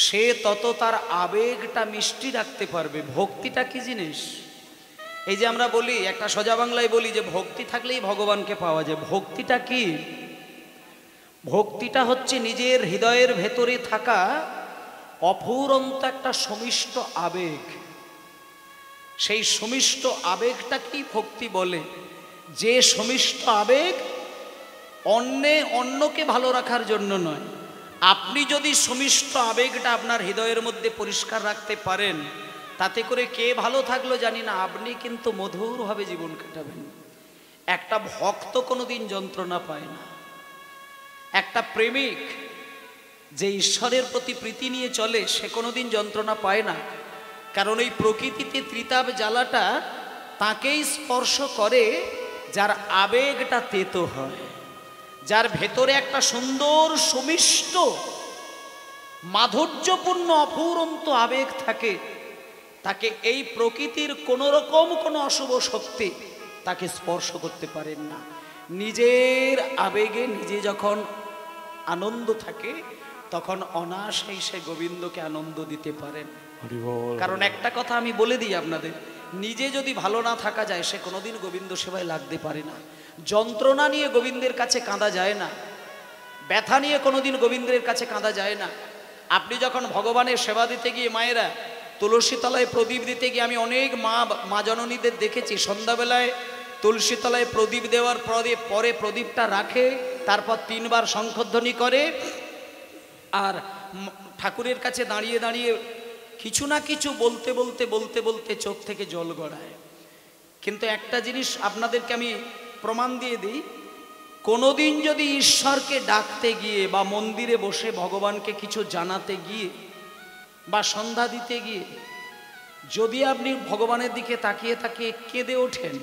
সে তত তার আবেগটা মিষ্টি রাখতে পারবে। ভক্তিটা কি জিনিস? এই যে আমরা বলি, একটা সোজা বাংলায় বলি যে ভক্তি থাকলেই ভগবানকে পাওয়া যায়। ভক্তিটা কি? ভক্তিটা হচ্ছে নিজের হৃদয়ের ভেতরে থাকা অফুরন্ত একটা সমিষ্ট আবেগ। সেই সমিষ্ট আবেগটাকেই ভক্তি বলে। যে সমিষ্ট আবেগ অন্যকে ভালো রাখার জন্য নয়। আপনি যদি সমিষ্ট আবেগটা আপনার হৃদয়ের মধ্যে পরিষ্কার রাখতে পারেন, তাতে করে কে ভালো থাকলো জানি না, আপনি কিন্তু মধুরভাবে জীবন কাটাবেন। একটা ভক্ত কোনোদিন যন্ত্রণা পায় না। একটা প্রেমিক যে ঈশ্বরের প্রতি প্রীতি নিয়ে চলে সে কোনোদিন যন্ত্রণা পায় না। কারণ এই প্রকৃতিতে ত্রিতাপ জ্বালাটা তাকেই স্পর্শ করে যার আবেগটা তেতো হয়, যার ভেতরে একটা সুন্দর সমিষ্ট মাধুর্যপূর্ণ অফুরন্ত আবেগ থাকে। তাকে এই প্রকৃতির কোনো রকম কোনো অশুভ শক্তি তাকে স্পর্শ করতে পারেন না। নিজের আবেগে নিজে যখন আনন্দ থাকে তখন অনায়াসেই সে গোবিন্দকে আনন্দ দিতে পারেন। কারণ একটা কথা আমি বলে দিই আপনাদের, নিজে যদি ভালো না থাকা যায় সে কোনোদিন গোবিন্দ সেবায় লাগতে পারে না। যন্ত্রণা নিয়ে গোবিন্দের কাছে কাঁদা যায় না, ব্যথা নিয়ে কোনোদিন গোবিন্দের কাছে কাঁদা যায় না। আপনি যখন ভগবানের সেবা দিতে গিয়ে মায়েরা তুলসী তলায় প্রদীপ দিতে গিয়ে আমি অনেক মা জননীদের দেখেছি, সন্ধ্যাবেলায় তুলসী তলায় প্রদীপ দেওয়ার পরে প্রদীপটা রাখে, তারপর 3 বার শঙ্খধ্বনি করে আর ঠাকুরের কাছে দাঁড়িয়ে দাঁড়িয়ে কিছু না কিছু বলতে বলতে বলতে বলতে চোখ থেকে জল গড়ায়। কিন্তু একটা জিনিস আপনাদেরকে আমি প্রমাণ দিয়ে দিই, কোনোদিন যদি ঈশ্বরকে ডাকতে গিয়ে বা মন্দিরে বসে ভগবানকে কিছু জানাতে গিয়ে বা সন্ধ্যা দিতে গিয়ে যদি আপনি ভগবানের দিকে তাকিয়ে তাকিয়ে কেঁদে ওঠেন,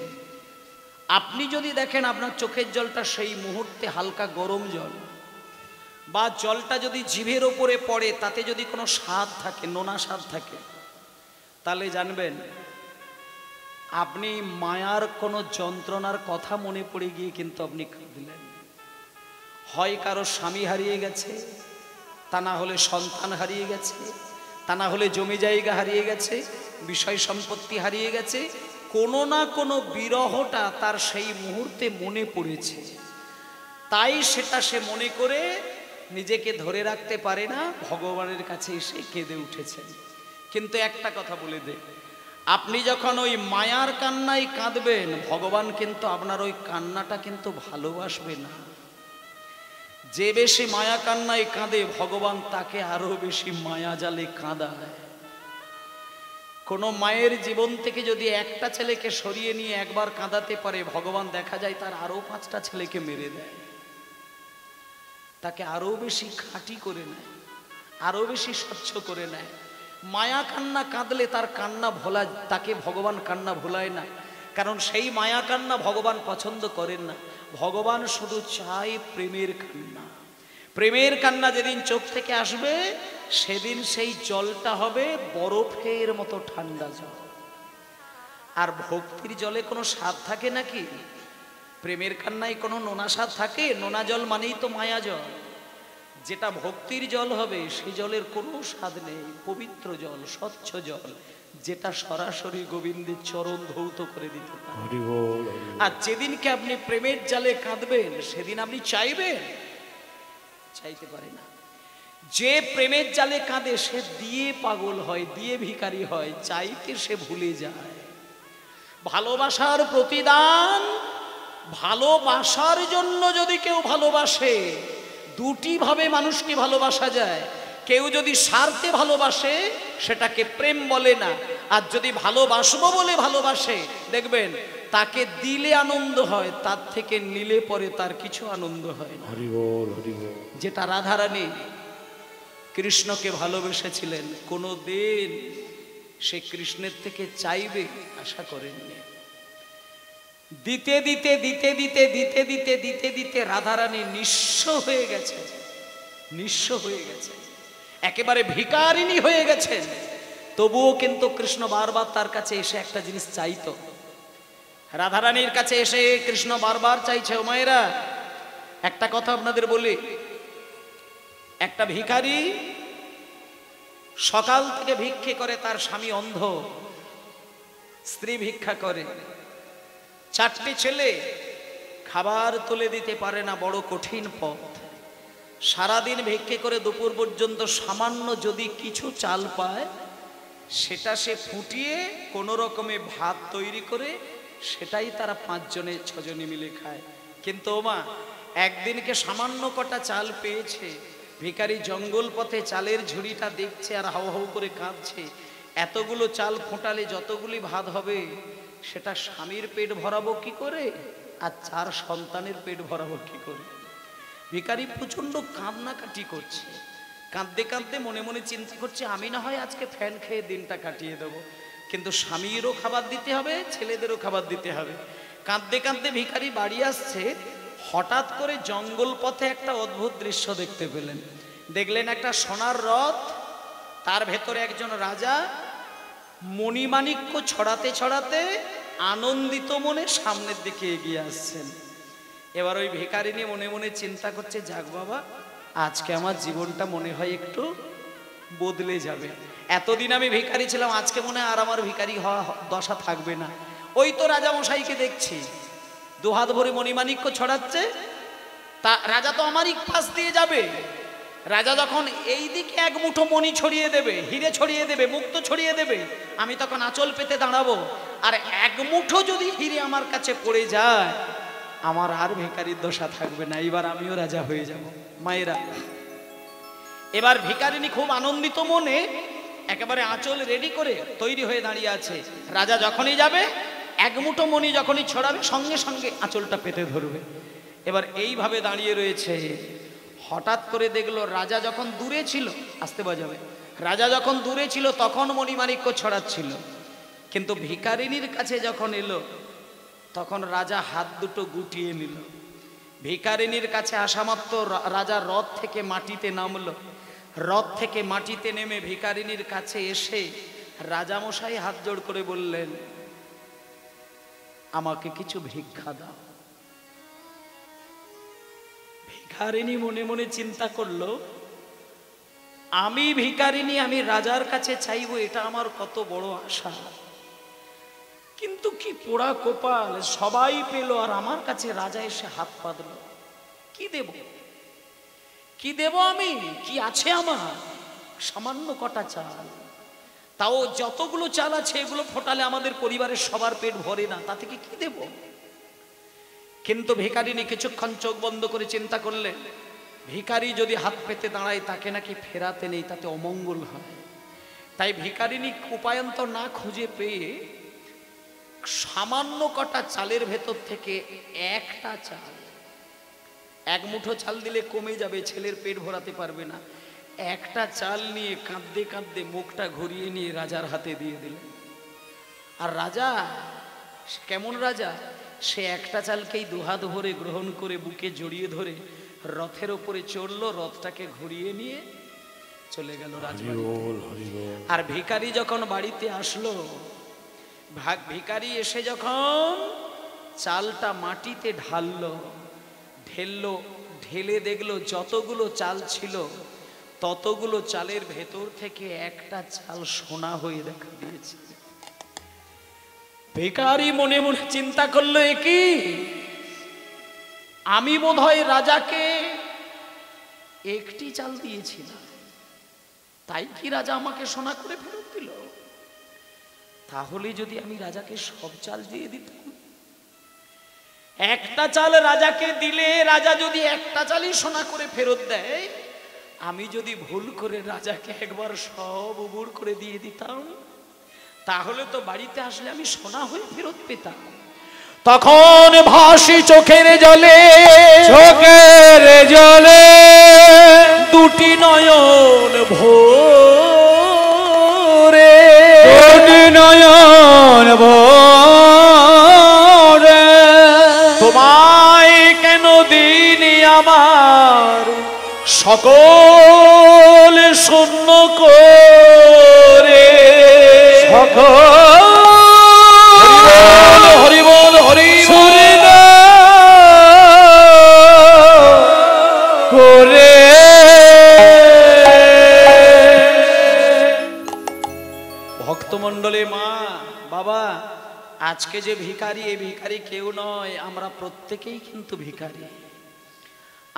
আপনি যদি দেখেন আপনার চোখের জলটা সেই মুহূর্তে হালকা গরম জল, বা জলটা যদি জিভের ওপরে পড়ে তাতে যদি কোনো স্বাদ থাকে, নোনা স্বাদ থাকে, তাহলে জানবেন আপনি মায়ার কোনো যন্ত্রণার কথা মনে পড়ে গিয়ে কিন্তু আপনি কাঁদলেন। হয় কারো স্বামী হারিয়ে গেছে, তা না হলে সন্তান হারিয়ে গেছে, তা না হলে জমি জায়গা হারিয়ে গেছে, বিষয় সম্পত্তি হারিয়ে গেছে, কোনো না কোনো বিরহটা তার সেই মুহূর্তে মনে পড়েছে, তাই সেটা সে মনে করে নিজেকে ধরে রাখতে পারে না, ভগবানের কাছে এসে কেঁদে উঠেছেন। কিন্তু একটা কথা বলে দে, আপনি যখন ওই মায়ার কান্নায় কাঁদবেন, ভগবান কিন্তু আপনার ওই কান্নাটা কিন্তু ভালোবাসবে না। যে বেশি মায়া কান্নায় কাঁদে ভগবান তাকে আরো বেশি মায়া জালে কাঁদায়। কোনো মায়ের জীবন থেকে যদি একটা ছেলেকে সরিয়ে নিয়ে একবার কাঁদাতে পারে, ভগবান দেখা যায় তার আরো 5টা ছেলেকে মেরে দেয়, তাকে আরো বেশি খাঁটি করে নেয়, আরো বেশি স্বচ্ছ করে নেয়। মায়া কান্না কাঁদলে তার কান্না ভোলা, তাকে ভগবান কান্না ভোলায় না, কারণ সেই মায়া কান্না ভগবান পছন্দ করেন না। ভগবান শুধু চায় প্রেমের কান্না। প্রেমের কান্না যেদিন চোখ থেকে আসবে, সেদিন সেই জলটা হবে বরফের মতো ঠান্ডা জল। আর ভক্তির জলে কোনো স্বাদ থাকে নাকি? প্রেমের কান্নায় কোনো নোনা স্বাদ থাকে? নোনা জল মানেই তো মায়া জল। যেটা ভক্তির জল হবে সেই জলের কোনো স্বাদ নেই, পবিত্র জল, স্বচ্ছ জল, যেটা সরাসরি গোবিন্দের চরণ ধৌত করে দিতে পারে। আর যেদিনকে আপনি প্রেমের জালে কাঁদবেন, সেদিন আপনি চাইবেন? চাইতে পারে না। যে প্রেমের জালে কাঁদে সে দিয়ে পাগল হয়, দিয়ে ভিখারি হয়, চাইতে সে ভুলে যায়। ভালোবাসার প্রতিদান, ভালোবাসার জন্য যদি কেউ ভালোবাসে, দুটি ভাবে মানুষকে ভালোবাসা যায়। কেউ যদি স্বার্থে ভালোবাসে সেটাকে প্রেম বলে না, আর যদি ভালোবাসবো বলে ভালোবাসে, দেখবেন তাকে দিলে আনন্দ হয়, তার থেকে নিলে পরে তার কিছু আনন্দ হয় না। যেটা রাধারানী কৃষ্ণকে ভালোবেসেছিলেন, কোনো দিন সে কৃষ্ণের থেকে চাইবে আশা করেননি। দিতে দিতে দিতে দিতে দিতে দিতে দিতে দিতে রাধারানী নিঃস্ব হয়ে গেছে, নিঃস্ব হয়ে গেছে, একেবারে ভিখারিনী হয়ে গেছেন। তবুও কিন্তু কৃষ্ণ বারবার তার কাছে এসে একটা জিনিস চাইতো। রাধারানীর কাছে এসে কৃষ্ণ বারবার চাইছে, ও মায়েরা একটা কথা আপনাদের বলি, একটা ভিখারি সকাল থেকে ভিক্ষে করে, তার স্বামী অন্ধ, স্ত্রী ভিক্ষা করে, 4টে ছেলে, খাবার তুলে দিতে পারে না, বড় কঠিন পথ। সারাদিন ভিক্ষে করে দুপুর পর্যন্ত সামান্য যদি কিছু চাল পায়, সেটা সে ফুটিয়ে কোনো রকমে ভাত তৈরি করে সেটাই তারা 5 জনে 6 জনে মিলে খায়। কিন্তু ওমা, একদিনকে সামান্য কটা চাল পেয়েছে, ভিখারি জঙ্গল পথে চালের ঝুড়িটা দেখছে আর হাউ হাউ করে কাঁদছে। এতগুলো চাল ফোটালে যতগুলি ভাত হবে, সেটা স্বামীর পেট ভরাবো কি করে, আর 4 সন্তানের পেট ভরাবো কি করে? ভিখারি প্রচন্ড কান্নাকাটি করছে, কাঁদতে কাঁদতে মনে মনে চিন্তা করছে, আমি না হয় আজকে ফ্যান খেয়ে দিনটা কাটিয়ে দেবো, কিন্তু স্বামীরও খাবার দিতে হবে, ছেলেদেরও খাবার দিতে হবে। কাঁদতে কাঁদতে ভিখারি বাড়ি আসছে, হঠাৎ করে জঙ্গল পথে একটা অদ্ভুত দৃশ্য দেখতে পেলেন। দেখলেন একটা সোনার রথ, তার ভেতরে একজন রাজা মণিমাণিক্য ছড়াতে ছড়াতে আনন্দিত মনে সামনের দিকে এগিয়ে আসছেন। এবার ওই ভিখারিনী মনে মনে চিন্তা করছে, যাক বাবা, আজকে আমার জীবনটা মনে হয় একটু বদলে যাবে। এতদিন আমি ভিখারি ছিলাম, আজকে মনে হয় আর আমার ভিখারি হওয়া দশা থাকবে না। ওই তো রাজা মশাইকে দেখছি 2 হাত ভরে মণিমাণিক্য ছড়াচ্ছে, তা রাজা তো আমারই পাশ দিয়ে যাবে। রাজা যখন এই দিকে 1 মুঠো মণি ছড়িয়ে দেবে, হিরে ছড়িয়ে দেবে, মুক্তো ছড়িয়ে দেবে, আমি তখন আঁচল পেতে দাঁড়াবো, আর 1 মুঠো যদি হিরে আমার কাছে পড়ে যায়, আমার আর ভিখারির দশা থাকবে না, এবার আমিও রাজা হয়ে যাব। মায়েরা, এবার ভিখারিনী খুব আনন্দিত মনে একেবারে আঁচল রেডি করে তৈরি হয়ে দাঁড়িয়ে আছে। রাজা যখনই যাবে, 1 মুঠো মণি যখনই ছড়াবে, সঙ্গে সঙ্গে আঁচলটা পেতে ধরবে। এবার এইভাবে দাঁড়িয়ে রয়েছে। হঠাৎ করে দেখলো রাজা যখন দূরে ছিল, আসতে বাজাবে, রাজা যখন দূরে ছিল তখন মণিমাণিক্য ছড়াচ্ছিল, কিন্তু ভিখারিনীর কাছে যখন এলো তখন রাজা হাত দুটো গুটিয়ে নিল। ভিখারিনীর কাছে আসা মাত্র রাজা রথ থেকে মাটিতে নামলো। রথ থেকে মাটিতে নেমে ভিখারিনীর কাছে এসে রাজামশাই হাত জোড় করে বললেন, আমাকে কিছু ভিক্ষা দাও। ভিখারিনী মনে মনে চিন্তা করলো, আমি ভিখারিনী, আমি রাজার কাছে চাইবো, এটা আমার কত বড় আশা। কিন্তু কি পোড়া কপাল, সবাই পেল আর আমার কাছে রাজা এসে হাত পাতল। কি দেব, কি দেব আমি? কি আছে আমার? সামান্য কটা চাল, তাও যতগুলো চাল আছে এগুলো ফোটালে আমাদের পরিবারের সবার পেট ভরে না, তা থেকে কি দেব? কিন্তু ভিখারিনী কিছুক্ষণ চোখ বন্ধ করে চিন্তা করলেন, ভিখারি যদি হাত পেতে দাঁড়ায় তাকে নাকি ফেরাতে নেই, তাতে অমঙ্গল হয়। তাই ভিখারিনী উপায়ন্তর না খুঁজে পেয়ে সামান্য কটা চালের ভেতর থেকে একটা চাল, এক মুঠো চাল দিলে কমে যাবে, ছেলের পেট ভরাতে পারবে না, একটা চাল নিয়ে কাঁদতে কাঁদতে মুখটা ঘুরিয়ে নিয়ে রাজার হাতে দিয়ে দিলেন। আর রাজা কেমন রাজা, সে একটা চালকেই দুহাত ভরে গ্রহণ করে বুকে জড়িয়ে ধরে রথের উপরে চড়লো, রথটাকে ঘুরিয়ে নিয়ে চলে গেল রাজবাড়িতে। আর ভিখারি যখন বাড়িতে আসলো, ভিখারি এসে যখন চালটা মাটিতে ঢাললো, ঢেলে দেখলো যতগুলো চাল ছিল ততগুলো চালের ভেতর থেকে একটা চাল সোনা হয়ে দেখা দিয়েছে। ভিখারি মনে মনে চিন্তা করলো, এ কি, আমি বোধহয় রাজাকে একটি চাল দিয়েছিলাম, তাই কি রাজা আমাকে সোনা করে ফেরত দিল? তাহলে যদি আমি রাজাকে সব চাল দিয়ে দিতাম, একটা চাল রাজাকে দিলে রাজা যদি একটা চালই সোনা করে ফেরত দেয়, আমি যদি ভুল করে রাজাকে একবার সব উবুড় করে দিয়ে দিতাম, তাহলে তো বাড়িতে আসলে আমি সোনা হয়ে ফেরত পেতাম। তখন ভাসি চোখের জলে দুটি নয়ন ভোরে, দুটি নয়ন ভোরে, তোমায় কেন দিনি আমার সকল শূন্য করে, সকল হরি বল হরি করে। ভক্তমণ্ডলী মা বাবা, আজকে যে ভিখারি, এই ভিখারি কেউ নয়, আমরা প্রত্যেকেই কিন্তু ভিখারি।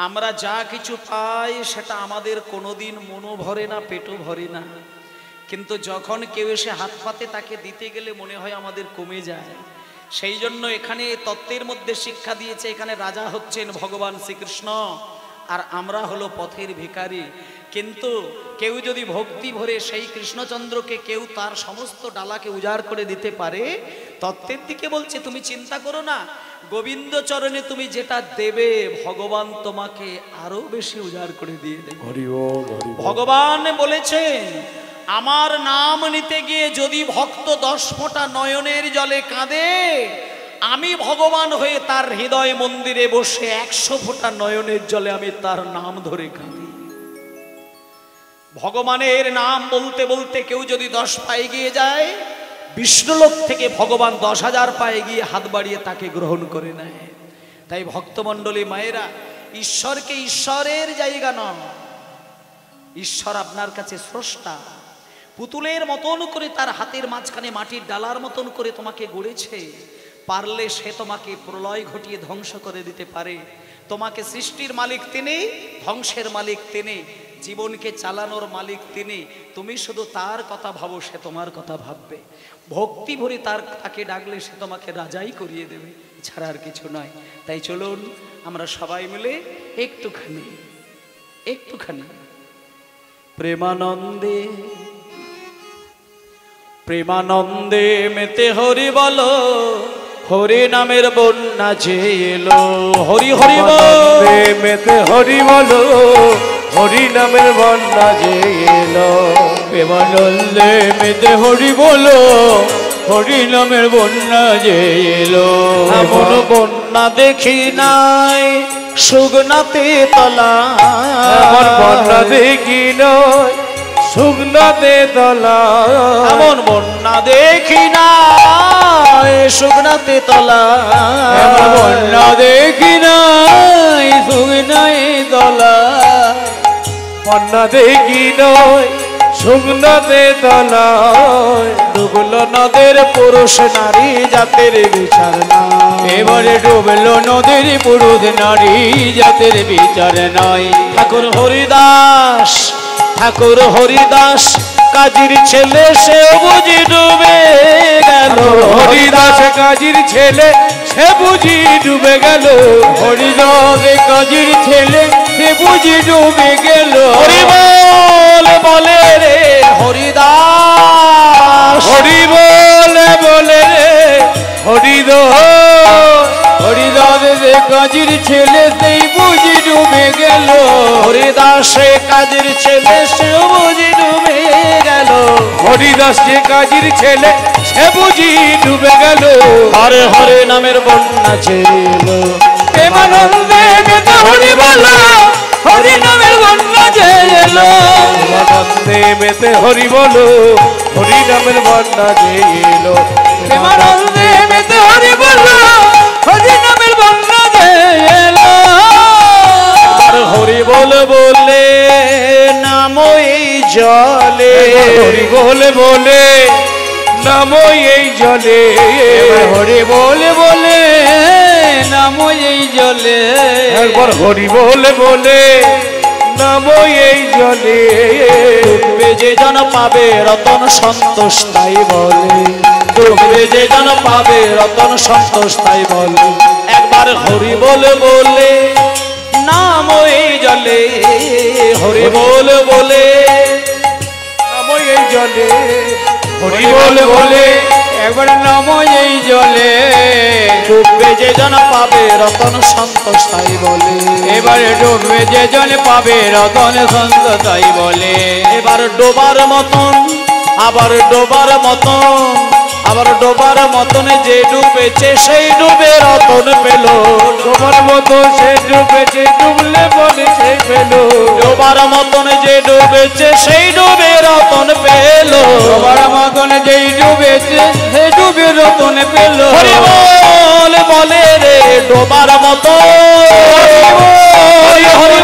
আমরা যা কিছু পাই সেটা আমাদের কোনোদিন মনও ভরে না, পেটও ভরে না, কিন্তু যখন কেউ এসে হাত পাতে তাকে দিতে গেলে মনে হয় আমাদের কমে যায়। সেই জন্য এখানে তত্ত্বের মধ্যে শিক্ষা দিয়েছে, এখানে রাজা হচ্ছেন ভগবান শ্রীকৃষ্ণ আর আমরা হলো পথের ভিখারি। কিন্তু কেউ যদি ভক্তি ভরে সেই কৃষ্ণচন্দ্রকে কেউ তার সমস্ত ডালাকে উজাড় করে দিতে পারে, তত্ত্বের দিকে বলছে তুমি চিন্তা করো না, গোবিন্দ চরণে তুমি যেটা দেবে ভগবান তোমাকে আরো বেশি উজাড় করে দিয়ে দেবে। ভগবান বলেছেন, আমার নাম নিতে গিয়ে যদি ভক্ত 10 ফোঁটা নয়নের জলে কাঁদে, আমি ভগবান হয়ে তার হৃদয় মন্দিরে বসে 100 ফোঁটা নয়নের জলে আমি তার নাম ধরে কাঁদি। ভগবানের নাম বলতে বলতে কেউ যদি 10 পা এগিয়ে যায়, বিষ্ণুলোক থেকে ভগবান 10,000 পা এগিয়ে হাত বাড়িয়ে তাকে গ্রহণ করে নেয়। তাই ভক্তমণ্ডলী মায়েরা, ঈশ্বরকে ঈশ্বরের জায়গা নয়, ঈশ্বর আপনার কাছে স্রষ্টা। পুতুলের মতন করে তার হাতের মাঝখানে মাটির ডালার মতন করে তোমাকে গড়েছে, পারলে সে তোমাকে প্রলয় ঘটিয়ে ধ্বংস করে দিতে পারে। তোমাকে সৃষ্টির মালিক তিনি, ধ্বংসের মালিক তিনি, জীবনকে চালানোর মালিক তিনি। তুমি শুধু তার কথা ভাবো, সে তোমার কথা ভাববে। ভক্তি ভরে তাকে ডাকলে সে তোমাকে রাজাই করিয়ে দেবে, ছাড়া আর কিছু নয়। তাই চলুন আমরা সবাই মিলে একটুখানি প্রেমানন্দে প্রেমানন্দে মেতে হরি বলো, হরি নামের বন্যা যে এলো, হরি হরি বলে মেতে হরি বলো, হরি নামের বন্যা যে এলো। প্রেমানন্দে মেতে হরি বলো, হরি নামের বন্যা যে এলো। এমন বন্যা দেখি নাই সুগনাতে তলা, এমন বন্যা দেখি নয় শুকনাতে তলা, এমন বন্যা দেখি নাই সুগনাতে তলা, এমন বন্যা দেখি নাই শুকনাই তলা, বন্যা দেখি নয় শুকনাতে তলা। ডুবলো নদের পুরুষ নারী জাতের বিচার নাই, এবারে ডুবলো নদীর পুরুষ নারী জাতের বিচার নাই। ঠাকুর হরিদাস, ঠাকুর হরিদাস কাজীর ছেলে সে বুঝি ডুবে গেল, হরিদাস কাজীর ছেলে সে বুঝি ডুবে গেল, হরিদাস কাজীর ছেলে সে বুঝি ডুবে গেল। হরি বল বলে রে হরিদাস, হরি বলে বলে রে হরিদাস, হরিদাস কাজীর ছেলে সেই বুঝি ডুবে গেল, হরিদাস কাজীর ছেলে সে বুঝি ডুবে গেল, হরিদাস যে কাজীর ছেলে সে বুঝি ডুবে গেল। হরে হরে নামের বন্যা ছিল, প্রেমানন্দে মেতে হরি বলো, হরি নামের বন্যা যে এলো। প্রেমানন্দে মেতে হরি বলো, হরি নামের বন্যা যে এলো। প্রেমানন্দে মেতে হরি বলো, হরি নামের বন্যা যে এলো। আর হরি বল বলে নাম এই জলে, হরি বলে বলে নামো এই জলে, হরি বলে বলে নামো এই জলে, একবার হরি বলে বলে নামো এই জলে। ডুববে যে জন পাবে রতন সন্তোষ তাই বলে, ডুববে যে জন পাবে রতন সন্তোষ তাই বলে, একবার হরি বল বলে নাম এই জলে, হরি বল বলে নামো এই জলে, হরি বলে বলে একবার নামো এই জলে। ডুববে যে জন পাবে রতন সন্তোষ তাই বলে, এবারে ডুববে যে জন পাবে রতন সন্ত তাই বলে। এবার ডোবার মতন আবার ডোবার মতন, আবার ডোবার মতন যে ডুবেছে সেই ডুবে রতন পেল, ডোবার মতো সে ডুবেছে ডুবলে বলে সে পেল, ডোবার মতন যে ডুবেছে সেই ডুবে রতন পেল, ডোবার মতন যেই ডুবেছে সে ডুবে রতন পেল। হরি বল বলে রে ডোবার মতো, হরি হরি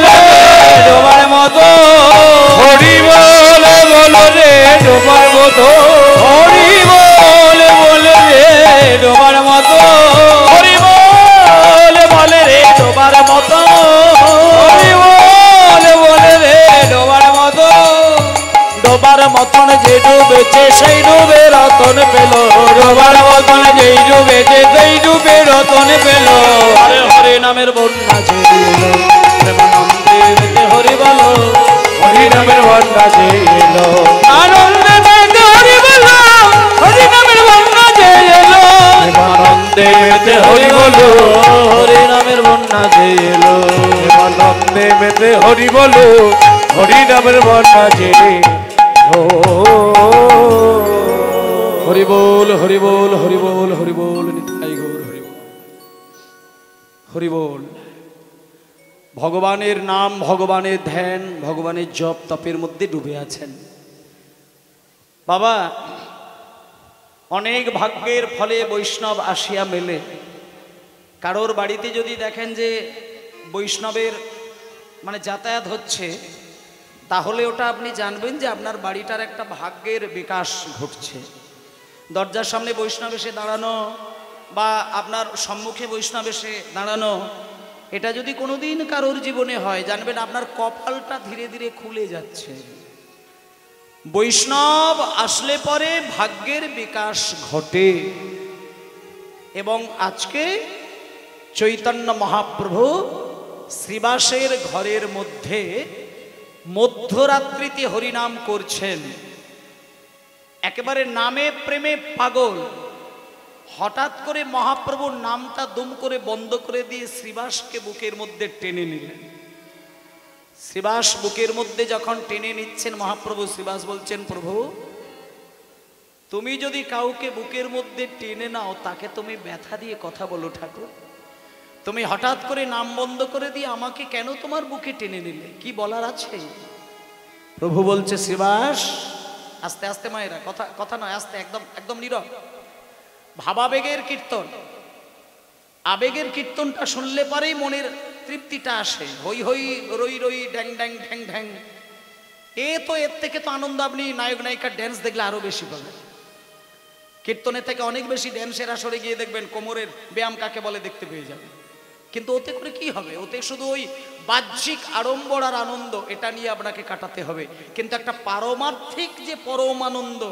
ডোবার মতো, হরি বলে বলো রে ডোবার মতো, হরি বলে বলে রে ডোবার মতো, হরি বল বলে রে ডোবার মতো, হরি বলে বলে রে ডোবার মতো। ডোবার মতন যে ডুবেছে সেই ডুবে রতন পেল, ডোবার মতন যেই ডুবেছে সেই ডুবে রতন পেল। হরে হরে নামের বন্যা ছিল, প্রেমানন্দে মেতে হরি বলো, হরি নামের বন্যা যে এলো, আনন্দে মেতে হরি বলো, হরি নামের বন্যা যে এলো। আনন্দে মেতে হরি বলো, হরি নামের বন্যা যে এলো, আনন্দে মেতে হরি বলো, হরি নামের বন্যা যে এলো। হরি বল হরি বল হরি বল হরি বল নিতাই গৌর হরি বল, হরি বল। ভগবানের নাম, ভগবানের ধ্যান, ভগবানের জপ তপের মধ্যে ডুবে আছেন বাবা। অনেক ভাগ্যের ফলে বৈষ্ণব আসিয়া মেলে। কারোর বাড়িতে যদি দেখেন যে বৈষ্ণবের মানে যাতায়াত হচ্ছে, তাহলে ওটা আপনি জানবেন যে আপনার বাড়িটার একটা ভাগ্যের বিকাশ ঘটছে। দরজার সামনে বৈষ্ণব এসে দাঁড়ানো বা আপনার সম্মুখে বৈষ্ণব এসে দাঁড়ানো, এটা যদি কোনোদিন কারোর জীবনে হয়, জানবেন আপনার কপালটা ধীরে ধীরে খুলে যাচ্ছে। বৈষ্ণব আসলে পরে ভাগ্যের বিকাশ ঘটে। এবং আজকে চৈতন্য মহাপ্রভু শ্রীবাসের ঘরের মধ্যে মধ্যরাত্রিতে হরিনাম করছেন, একেবারে নামে প্রেমে পাগল। হঠাৎ করে মহাপ্রভুর নামটা দুম করে বন্ধ করে দিয়ে শ্রীবাসকে বুকের মধ্যে টেনে নিলেন। শ্রীবাস বুকের মধ্যে যখন টেনে নিচ্ছেন মহাপ্রভু, শ্রীবাস বলছেন, প্রভু তুমি যদি কাউকে বুকের মধ্যে টেনে নাও, তাকে তুমি ব্যথা দিয়ে কথা বলো ঠাকুর। তুমি হঠাৎ করে নাম বন্ধ করে দিয়ে আমাকে কেন তোমার বুকে টেনে নিলে, কি বলার আছে? প্রভু বলছে শ্রীবাস, আস্তে আস্তে মায়েরা, কথা কথা নয়, আস্তে, একদম একদম নীরব। ভাবাবেগের কীর্তন, আবেগের কীর্তনটা শুনলে পরেই মনের তৃপ্তিটা আসে। হই হই রই রই ড্যাং ড্যাং ঢ্যাং ঢ্যাং, এর থেকে তো আনন্দ আপনি নায়ক নায়িকার ড্যান্স দেখলে আরো বেশি পাবেন। কীর্তনের থেকে অনেক বেশি ড্যান্সের আসরে গিয়ে দেখবেন কোমরের ব্যায়াম কাকে বলে দেখতে পেয়ে যাবেন। কিন্তু ওতে করে কি হবে? ওতে শুধু ওই বাহ্যিক আড়ম্বর আর আনন্দ, এটা নিয়ে আপনাকে কাটাতে হবে। কিন্তু একটা পারমার্থিক যে পরম আনন্দ,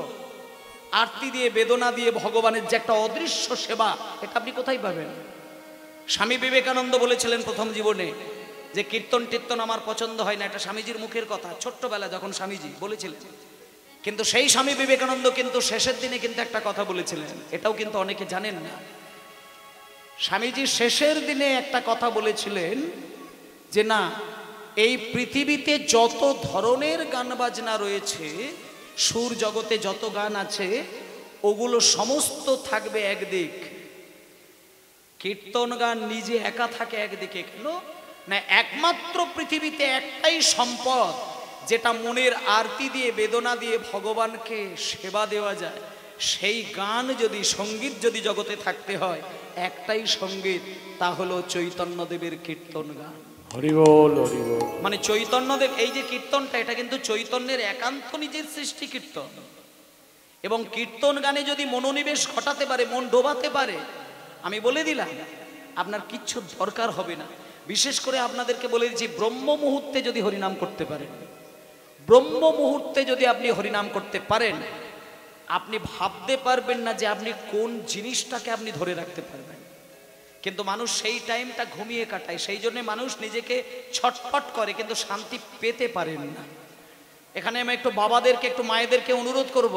আরতি দিয়ে বেদনা দিয়ে ভগবানের যে একটা অদৃশ্য সেবা, এটা আপনি কোথায় পাবেন? স্বামী বিবেকানন্দ বলেছিলেন প্রথম জীবনে যে কীর্তন টির্তন আমার পছন্দ হয় না, এটা স্বামীজির মুখের কথা, ছোট্টবেলা যখন স্বামীজি বলেছিলেন। কিন্তু সেই স্বামী বিবেকানন্দ কিন্তু শেষের দিনে কিন্তু একটা কথা বলেছিলেন, এটাও কিন্তু অনেকে জানেন না। স্বামীজি শেষের দিনে একটা কথা বলেছিলেন যে না, এই পৃথিবীতে যত ধরনের গান বাজনা রয়েছে, সুর জগতে যত গান আছে, ওগুলো সমস্ত থাকবে একদিক, কীর্তন গান নিজে একা থাকে একদিকে। কেন না, একমাত্র পৃথিবীতে একটাই সম্পদ যেটা মনের আরতি দিয়ে বেদনা দিয়ে ভগবানকে সেবা দেওয়া যায়, সেই গান যদি, সঙ্গীত যদি জগতে থাকতে হয়, একটাই সঙ্গীত, তা হলো চৈতন্যদেবের কীর্তন গান। হরি বল হরি বল। মানে চৈতন্যদেব, এই যে কীর্তনটা, এটা কিন্তু চৈতন্যের একান্ত নিজের সৃষ্টি কীর্তন। এবং কীর্তন গানে যদি মনোনিবেশ ঘটাতে পারে, মন ডোবাতে পারে, আমি বলে দিলাম আপনার কিচ্ছু দরকার হবে না। বিশেষ করে আপনাদেরকে বলে দিচ্ছি, ব্রহ্ম মুহূর্তে যদি হরিনাম করতে পারেন, ব্রহ্ম মুহূর্তে যদি আপনি হরিনাম করতে পারেন, আপনি ভাবতে পারবেন না যে আপনি কোন জিনিসটাকে আপনি ধরে রাখতে পারবেন। কিন্তু মানুষ সেই টাইমটা ঘুমিয়ে কাটায়, সেই জন্য মানুষ নিজেকে ছটফট করে, কিন্তু শান্তি পেতে পারেন না। এখানে আমি একটু বাবাদেরকে, একটু মায়েদেরকে অনুরোধ করব,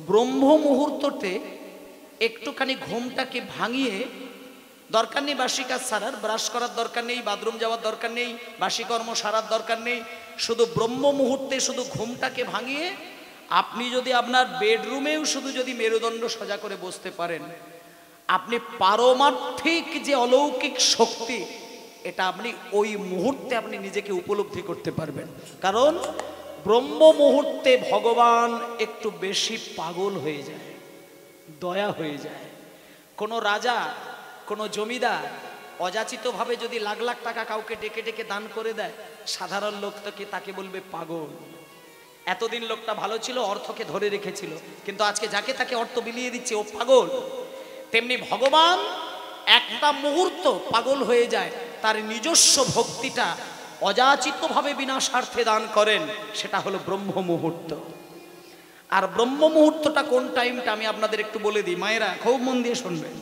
ব্রহ্ম মুহূর্ততে একটুখানি ঘুমটাকে ভাঙিয়ে, দরকার নেই বাসি কাজ সারার, ব্রাশ করার দরকার নেই, বাথরুম যাওয়ার দরকার নেই, বাসি কর্ম সারার দরকার নেই, শুধু ব্রহ্ম মুহূর্তে শুধু ঘুমটাকে ভাঙিয়ে আপনি যদি আপনার বেডরুমেও শুধু যদি মেরুদণ্ড সোজা করে বসতে পারেন, আপনি পারমার্থিক যে অলৌকিক শক্তি, এটা আপনি ওই মুহূর্তে আপনি নিজেকে উপলব্ধি করতে পারবেন। কারণ ব্রহ্ম মুহূর্তে ভগবান একটু বেশি পাগল হয়ে যায়, দয়া হয়ে যায়। কোনো রাজা, কোনো জমিদার অযাচিতভাবে যদি লাখ লাখ টাকা কাউকে ডেকে ডেকে দান করে দেয়, সাধারণ লোকটাকে তাকে বলবে পাগল। এতদিন লোকটা ভালো ছিল, অর্থকে ধরে রেখেছিল, কিন্তু আজকে যাকে তাকে অর্থ বিলিয়ে দিচ্ছে, ও পাগল। তেমনি ভগবান একটা মুহূর্ত পাগল হয়ে যায়, তার নিজস্ব ভক্তিটা অযাচিতভাবে বিনা স্বার্থে দান করেন, সেটা হলো ব্রহ্ম মুহূর্ত। আর ব্রহ্ম মুহূর্তটা কোন টাইমটা আমি আপনাদের একটু বলে দিই, মায়েরা খুব মন দিয়ে শুনবেন।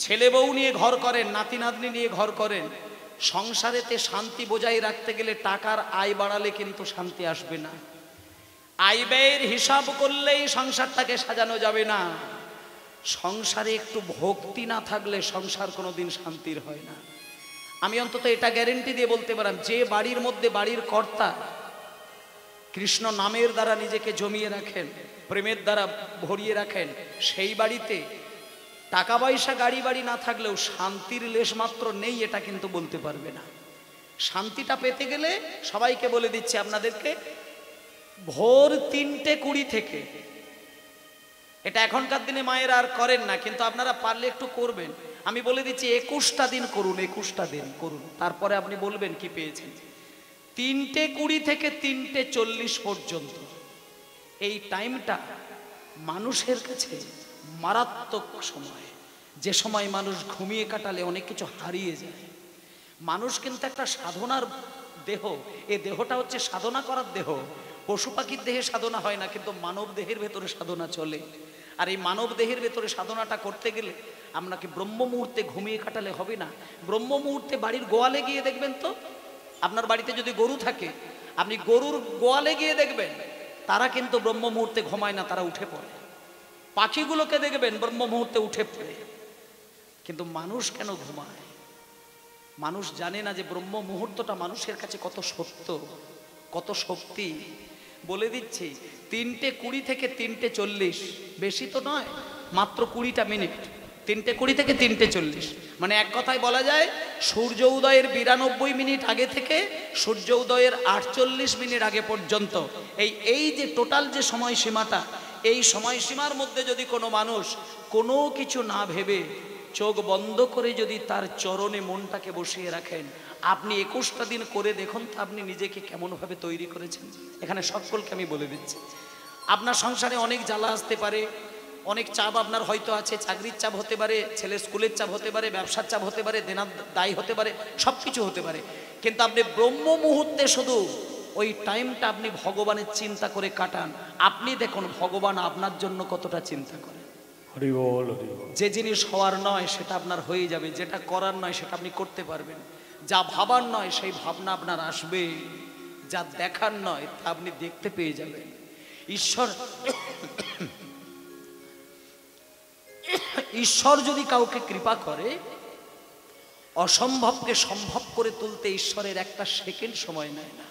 ছেলে বউ নিয়ে ঘর করেন, নাতি নাতনি নিয়ে ঘর করেন, সংসারেতে শান্তি বজায় রাখতে গেলে টাকার আয় বাড়ালে কিন্তু শান্তি আসবে না। আয় ব্যয়ের হিসাব করলেই সংসারটাকে সাজানো যাবে না। সংসারে একটু ভক্তি না থাকলে সংসার কোনোদিন শান্তির হয় না। আমি অন্তত এটা গ্যারেন্টি দিয়ে বলতে পারলাম, যে বাড়ির মধ্যে বাড়ির কর্তা কৃষ্ণ নামের দ্বারা নিজেকে জমিয়ে রাখেন, প্রেমের দ্বারা ভরিয়ে রাখেন, সেই বাড়িতে টাকা পয়সা গাড়ি বাড়ি না থাকলেও শান্তির লেশ মাত্র নেই, এটা কিন্তু বলতে পারবে না। শান্তিটা পেতে গেলে সবাইকে বলে দিচ্ছে আপনাদেরকে, ভোর 3:20 থেকে, এটা এখনকার দিনে মায়েরা আর করেন না, কিন্তু আপনারা পারলে একটু করবেন। আমি বলে দিচ্ছি 21টা দিন করুন, 21টা দিন করুন, তারপরে আপনি বলবেন কি পেয়েছেন। 3:20 থেকে 3:40 পর্যন্ত এই টাইমটা মানুষের কাছে মারাত্মক সময়, যে সময় মানুষ ঘুমিয়ে কাটালে অনেক কিছু হারিয়ে যায়। মানুষ কিন্তু একটা সাধনার দেহ, এই দেহটা হচ্ছে সাধনা করার দেহ। পশু পাখির দেহে সাধনা হয় না, কিন্তু মানব দেহের ভেতরে সাধনা চলে। আর এই মানব দেহের ভেতরে সাধনাটা করতে গেলে আপনাকে ব্রহ্ম মুহূর্তে ঘুমিয়ে কাটালে হবে না। ব্রহ্ম মুহূর্তে বাড়ির গোয়ালে গিয়ে দেখবেন তো, আপনার বাড়িতে যদি গরু থাকে, আপনি গরুর গোয়ালে গিয়ে দেখবেন, তারা কিন্তু ব্রহ্ম মুহূর্তে ঘুমায় না, তারা উঠে পড়ে। পাখিগুলোকে দেখবেন ব্রহ্ম মুহূর্তে উঠে পড়ে। কিন্তু মানুষ কেন ঘুমায়? মানুষ জানে না যে ব্রহ্ম মুহূর্তটা মানুষের কাছে কত সত্য, কত শক্তি। বলে দিচ্ছি 3:20 থেকে 3:40, বেশি তো নয়, মাত্র 20টা মিনিট। 3:20 থেকে 3:40, মানে এক কথায় বলা যায় সূর্য উদয়ের 92 মিনিট আগে থেকে সূর্য উদয়ের 48 মিনিট আগে পর্যন্ত এই যে টোটাল যে সময়সীমাটা, এই সময়সীমার মধ্যে যদি কোনো মানুষ কোনো কিছু না ভেবে চোখ বন্ধ করে যদি তার চরণে মনটাকে বসিয়ে রাখেন, আপনি 21টা দিন করে দেখুন তো আপনি নিজেকে কেমনভাবে তৈরি করেছেন। এখানে সকলকে আমি বলে দিচ্ছি, আপনার সংসারে অনেক জ্বালা আসতে পারে, অনেক চাপ আপনার হয়তো আছে, চাকরির চাপ হতে পারে, ছেলে স্কুলের চাপ হতে পারে, ব্যবসার চাপ হতে পারে, দেনার দায় হতে পারে, সব কিছু হতে পারে, কিন্তু আপনি ব্রহ্ম মুহূর্তে শুধু ওই টাইমটা আপনি ভগবানের চিন্তা করে কাটান। আপনি দেখুন ভগবান আপনার জন্য কতটা চিন্তা করে। হরি বল, হরি বল। যে জিনিস হওয়ার নয় সেটা আপনার হয়ে যাবে, যেটা করার নয় সেটা আপনি করতে পারবেন, যা ভাবার নয় সেই ভাবনা আপনার আসবে, যা দেখার নয় তা আপনি দেখতে পেয়ে যাবেন। ঈশ্বর যদি কাউকে কৃপা করে, অসম্ভবকে সম্ভব করে তুলতে ঈশ্বরের একটা সেকেন্ড সময় নেয় না।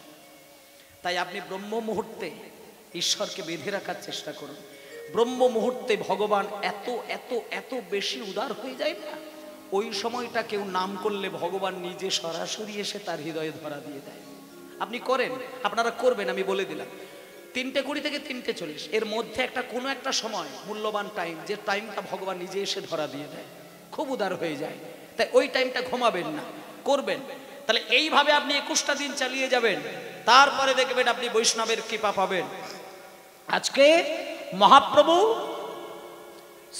তাই আপনি ব্রহ্ম মুহূর্তে ঈশ্বরকে বেঁধে রাখার চেষ্টা করুন। ব্রহ্ম মুহূর্তে ভগবান এত এত এত বেশি উদার হয়ে যায় না, ওই সময়টা কেউ নাম করলে ভগবান নিজে সরাসরি এসে তার হৃদয়ে ধরা দিয়ে দেয়। আপনি করেন, আপনারা করবেন, আমি বলে দিলাম 3:20 থেকে 3:40 এর মধ্যে একটা কোনো একটা সময় মূল্যবান টাইম, যে টাইমটা ভগবান নিজে এসে ধরা দিয়ে দেয়, খুব উদার হয়ে যায়। তাই ওই টাইমটা ঘুমাবেন না, করবেন। তাহলে এইভাবে আপনি 21টা দিন চালিয়ে যাবেন, তারপরে দেখবেন আপনি বৈষ্ণবের কৃপা পাবেন। আজকে মহাপ্রভু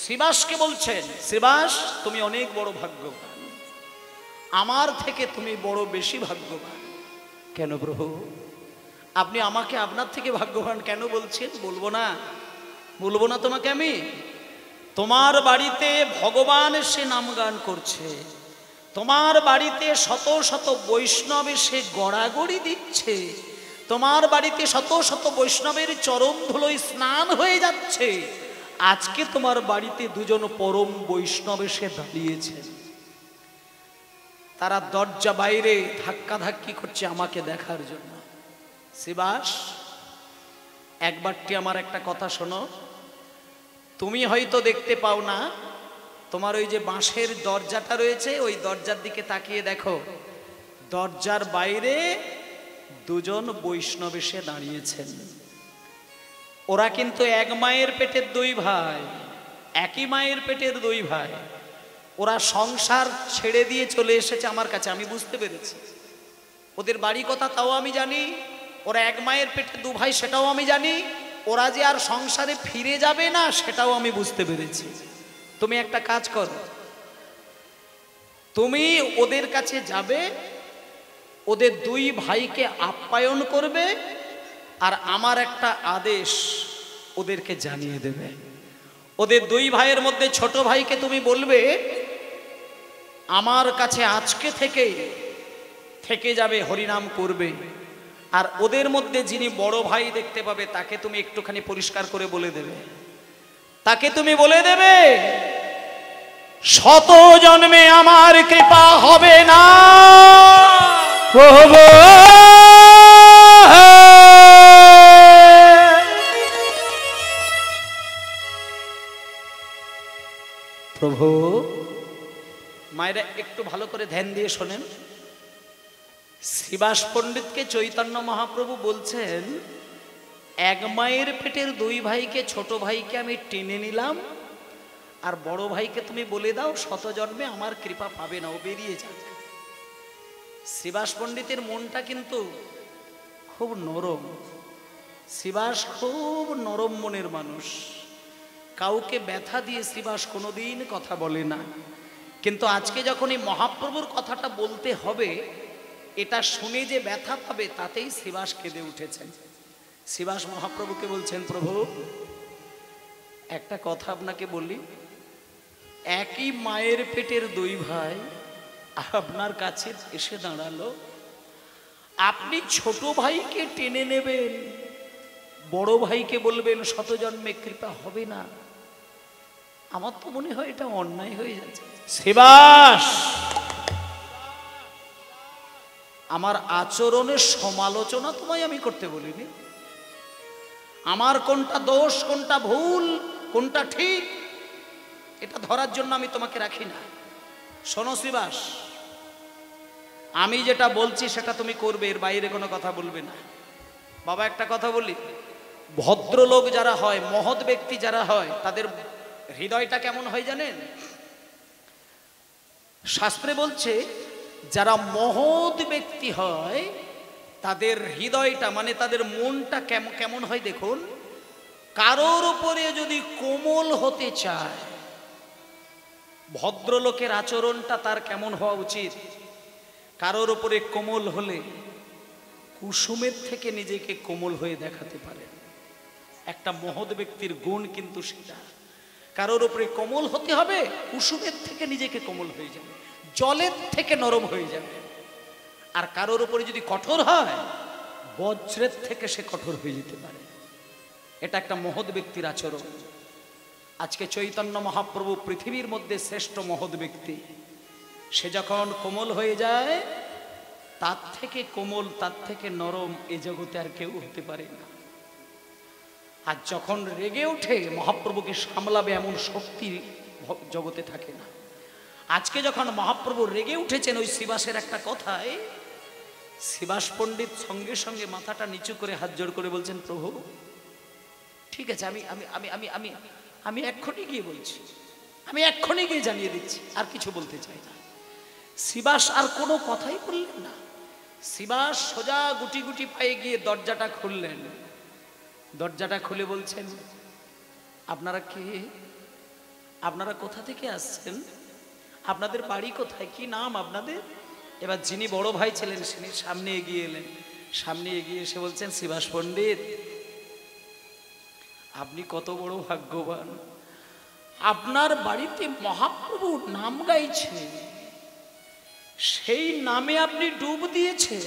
শ্রীবাসকে বলছেন, শ্রীবাস তুমি অনেক বড় ভাগ্যবান, আমার থেকে তুমি বড় বেশি ভাগ্যবান। কেন প্রভু আপনি আমাকে আপনার থেকে ভাগ্যবান কেন বলছেন? বলবো না তোমাকে আমি। তোমার বাড়িতে ভগবান এসে নাম গান করছে, তোমার বাড়িতে শত শত বৈষ্ণব এসে গড়াগড়ি দিচ্ছে, তোমার বাড়িতে শত শত বৈষ্ণবের চরণ ধুলোয় স্নান হয়ে যাচ্ছে। আজকে তোমার বাড়িতে দুজন পরম বৈষ্ণব এসে দাঁড়িয়েছে, তারা দরজা বাইরে ধাক্কাধাক্কি করছে আমাকে দেখার জন্য। শ্রীবাস একবারটি আমার একটা কথা শোনো, তুমি হয়তো দেখতে পাও না, তোমার ওই যে বাঁশের দরজাটা রয়েছে ওই দরজার দিকে তাকিয়ে দেখো, দরজার বাইরে দুজন বৈষ্ণব এসে দাঁড়িয়েছেন। ওরা কিন্তু এক মায়ের পেটের দুই ভাই, একই মায়ের পেটের দুই ভাই। ওরা সংসার ছেড়ে দিয়ে চলে এসেছে আমার কাছে, আমি বুঝতে পেরেছি। ওদের বাড়ি কথা তাও আমি জানি, ওরা এক মায়ের পেটে দু ভাই সেটাও আমি জানি, ওরা যে আর সংসারে ফিরে যাবে না সেটাও আমি বুঝতে পেরেছি। তুমি একটা কাজ করো, তুমি ওদের কাছে যাবে, ওদের দুই ভাইকে আপ্যায়ন করবে, আর আমার একটা আদেশ ওদেরকে জানিয়ে দেবে। ওদের দুই ভাইয়ের মধ্যে ছোট ভাইকে তুমি বলবে আমার কাছে আজকে থেকে যাবে, হরিনাম করবে। আর ওদের মধ্যে যিনি বড় ভাই দেখতে পাবে তাকে তুমি একটুখানি পরিষ্কার করে বলে দেবে, তাকে তুমি বলে দেবে শত জন্মে আমার কৃপা হবে না। প্রভু, মায়েরা একটু ভালো করে ধ্যান দিয়ে শোনেন। শ্রীবাস পণ্ডিতকে চৈতন্য মহাপ্রভু বলছেন, এক মায়ের পেটের দুই ভাইকে, ছোট ভাইকে আমি টেনে নিলাম, আর বড় ভাইকে তুমি বলে দাও শত জন্মে আমার কৃপা পাবে না, ও বেরিয়ে যাবে। শ্রীবাস পণ্ডিতের মনটা কিন্তু খুব নরম, শ্রীবাস খুব নরম মনের মানুষ, কাউকে ব্যথা দিয়ে শ্রীবাস কোনোদিন কথা বলে না। কিন্তু আজকে যখন এই মহাপ্রভুর কথাটা বলতে হবে, এটা শুনে যে ব্যথা পাবে তাতেই শ্রীবাস কেঁদে উঠেছেন। শ্রীবাস মহাপ্রভুকে বলছেন, প্রভু একটা কথা আপনাকে বলি, একই মায়ের পেটের দুই ভাই আপনার কাছে এসে দাঁড়ালো, আপনি ছোট ভাইকে টেনে নেবেন, বড় ভাইকে বলবেন শত জন্মে কৃপা হবে না। আমার তো মনে হয় এটা অন্যায় হয়ে যাচ্ছে। শ্রীবাস, আমার আচরণের সমালোচনা তোমায় আমি করতে বলিনি, আমার কোনটা দোষ, কোনটা ভুল, কোনটা ঠিক, এটা ধরার জন্য আমি তোমাকে রাখি না। শোনো শ্রীবাস, আমি যেটা বলছি সেটা তুমি করবে, এর বাইরে কোনো কথা বলবে না। বাবা একটা কথা বলি, ভদ্রলোক যারা হয়, মহৎ ব্যক্তি যারা হয়, তাদের হৃদয়টা কেমন হয় জানেন? শাস্ত্রে বলছে যারা মহৎ ব্যক্তি হয় তাদের হৃদয়টা মানে তাদের মনটা কেমন হয় দেখুন। কারোর উপরে যদি কোমল হতে চায়, ভদ্রলোকের আচরণটা তার কেমন হওয়া উচিত? কারোর উপরে কোমল হলে কুসুমের থেকে নিজেকে কোমল হয়ে দেখাতে পারে। একটা মহৎ ব্যক্তির গুণ কিন্তু সেটা। কারোর উপরে কোমল হতে হবে, কুসুমের থেকে নিজেকে কোমল হয়ে যাবে, জলের থেকে নরম হয়ে যাবে। আর কারোর উপরে যদি কঠোর হয়, বজ্রের থেকে সে কঠোর হয়ে যেতে পারে। এটা একটা মহৎ ব্যক্তির আচরণ। আজকে চৈতন্য মহাপ্রভু পৃথিবীর মধ্যে শ্রেষ্ঠ মহৎ ব্যক্তি। সে যখন কোমল হয়ে যায়, তার থেকে কোমল, তার থেকে নরম এ জগতে আর কেউ হতে পারে না। আর যখন রেগে ওঠে, মহাপ্রভুকে সামলাবে এমন শক্তি জগতে থাকে না। আজকে যখন মহাপ্রভু রেগে উঠেছেন, ওই শ্রীবাসের একটা কথায় শ্রীবাস পণ্ডিত সঙ্গে সঙ্গে মাথাটা নিচু করে হাত জোড় করে বলছেন, প্রভু ঠিক আছে, আমি আমি আমি আমি আমি আমি এক্ষুনি গিয়ে বলছি, আমি এক্ষুনি গিয়ে জানিয়ে দিচ্ছি, আর কিছু বলতে চাই না। শ্রীবাস আর কোনো কথাই বললেন না। শ্রীবাস সোজা গুটি গুটি পায়ে গিয়ে দরজাটা খুললেন। দরজাটা খুলে বলছেন, আপনারা কে? আপনারা কোথা থেকে আসছেন? আপনাদের বাড়ি কোথায়? কি নাম আপনাদের? এবার যিনি বড় ভাই ছিলেন তিনি সামনে এগিয়ে এলেন। সামনে এগিয়ে এসে বলছেন, শ্রীবাস পণ্ডিত, আপনি কত বড় ভাগ্যবান, আপনার বাড়িতে মহাপ্রভু নাম গাইছে, সেই নামে আপনি ডুব দিয়েছেন।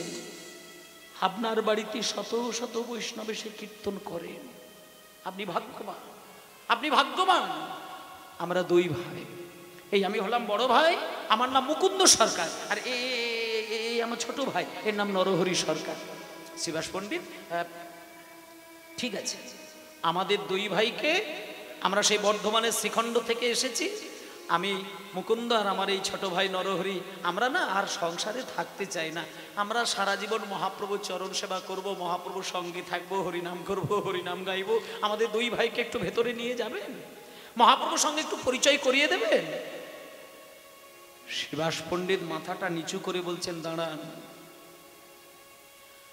আপনার বাড়িতে শত শত বৈষ্ণব এসে কীর্তন করেন। আপনি ভাগ্যবান, আপনি ভাগ্যবান। আমরা দুই ভাই, এই আমি হলাম বড় ভাই, আমার নাম মুকুন্দ সরকার, আর এই আমার ছোট ভাই, এর নাম নরহরি সরকার। শ্রীবাস পণ্ডিত, ঠিক আছে, আমাদের দুই ভাইকে, আমরা সেই বর্ধমানের শ্রীখণ্ড থেকে এসেছি, আমি মুকুন্দ আর আমার এই ছোট ভাই নরহরি, আমরা না আর সংসারে থাকতে চাই না, আমরা সারা জীবন মহাপ্রভুর চরণ সেবা করব, মহাপ্রভুর সঙ্গে থাকবো, হরিনাম করব, হরিনাম গাইব। আমাদের দুই ভাইকে একটু ভেতরে নিয়ে যাবেন, মহাপ্রভুর সঙ্গে একটু পরিচয় করিয়ে দেবেন। শ্রীবাস পণ্ডিত মাথাটা নিচু করে বলছেন, দাঁড়ান।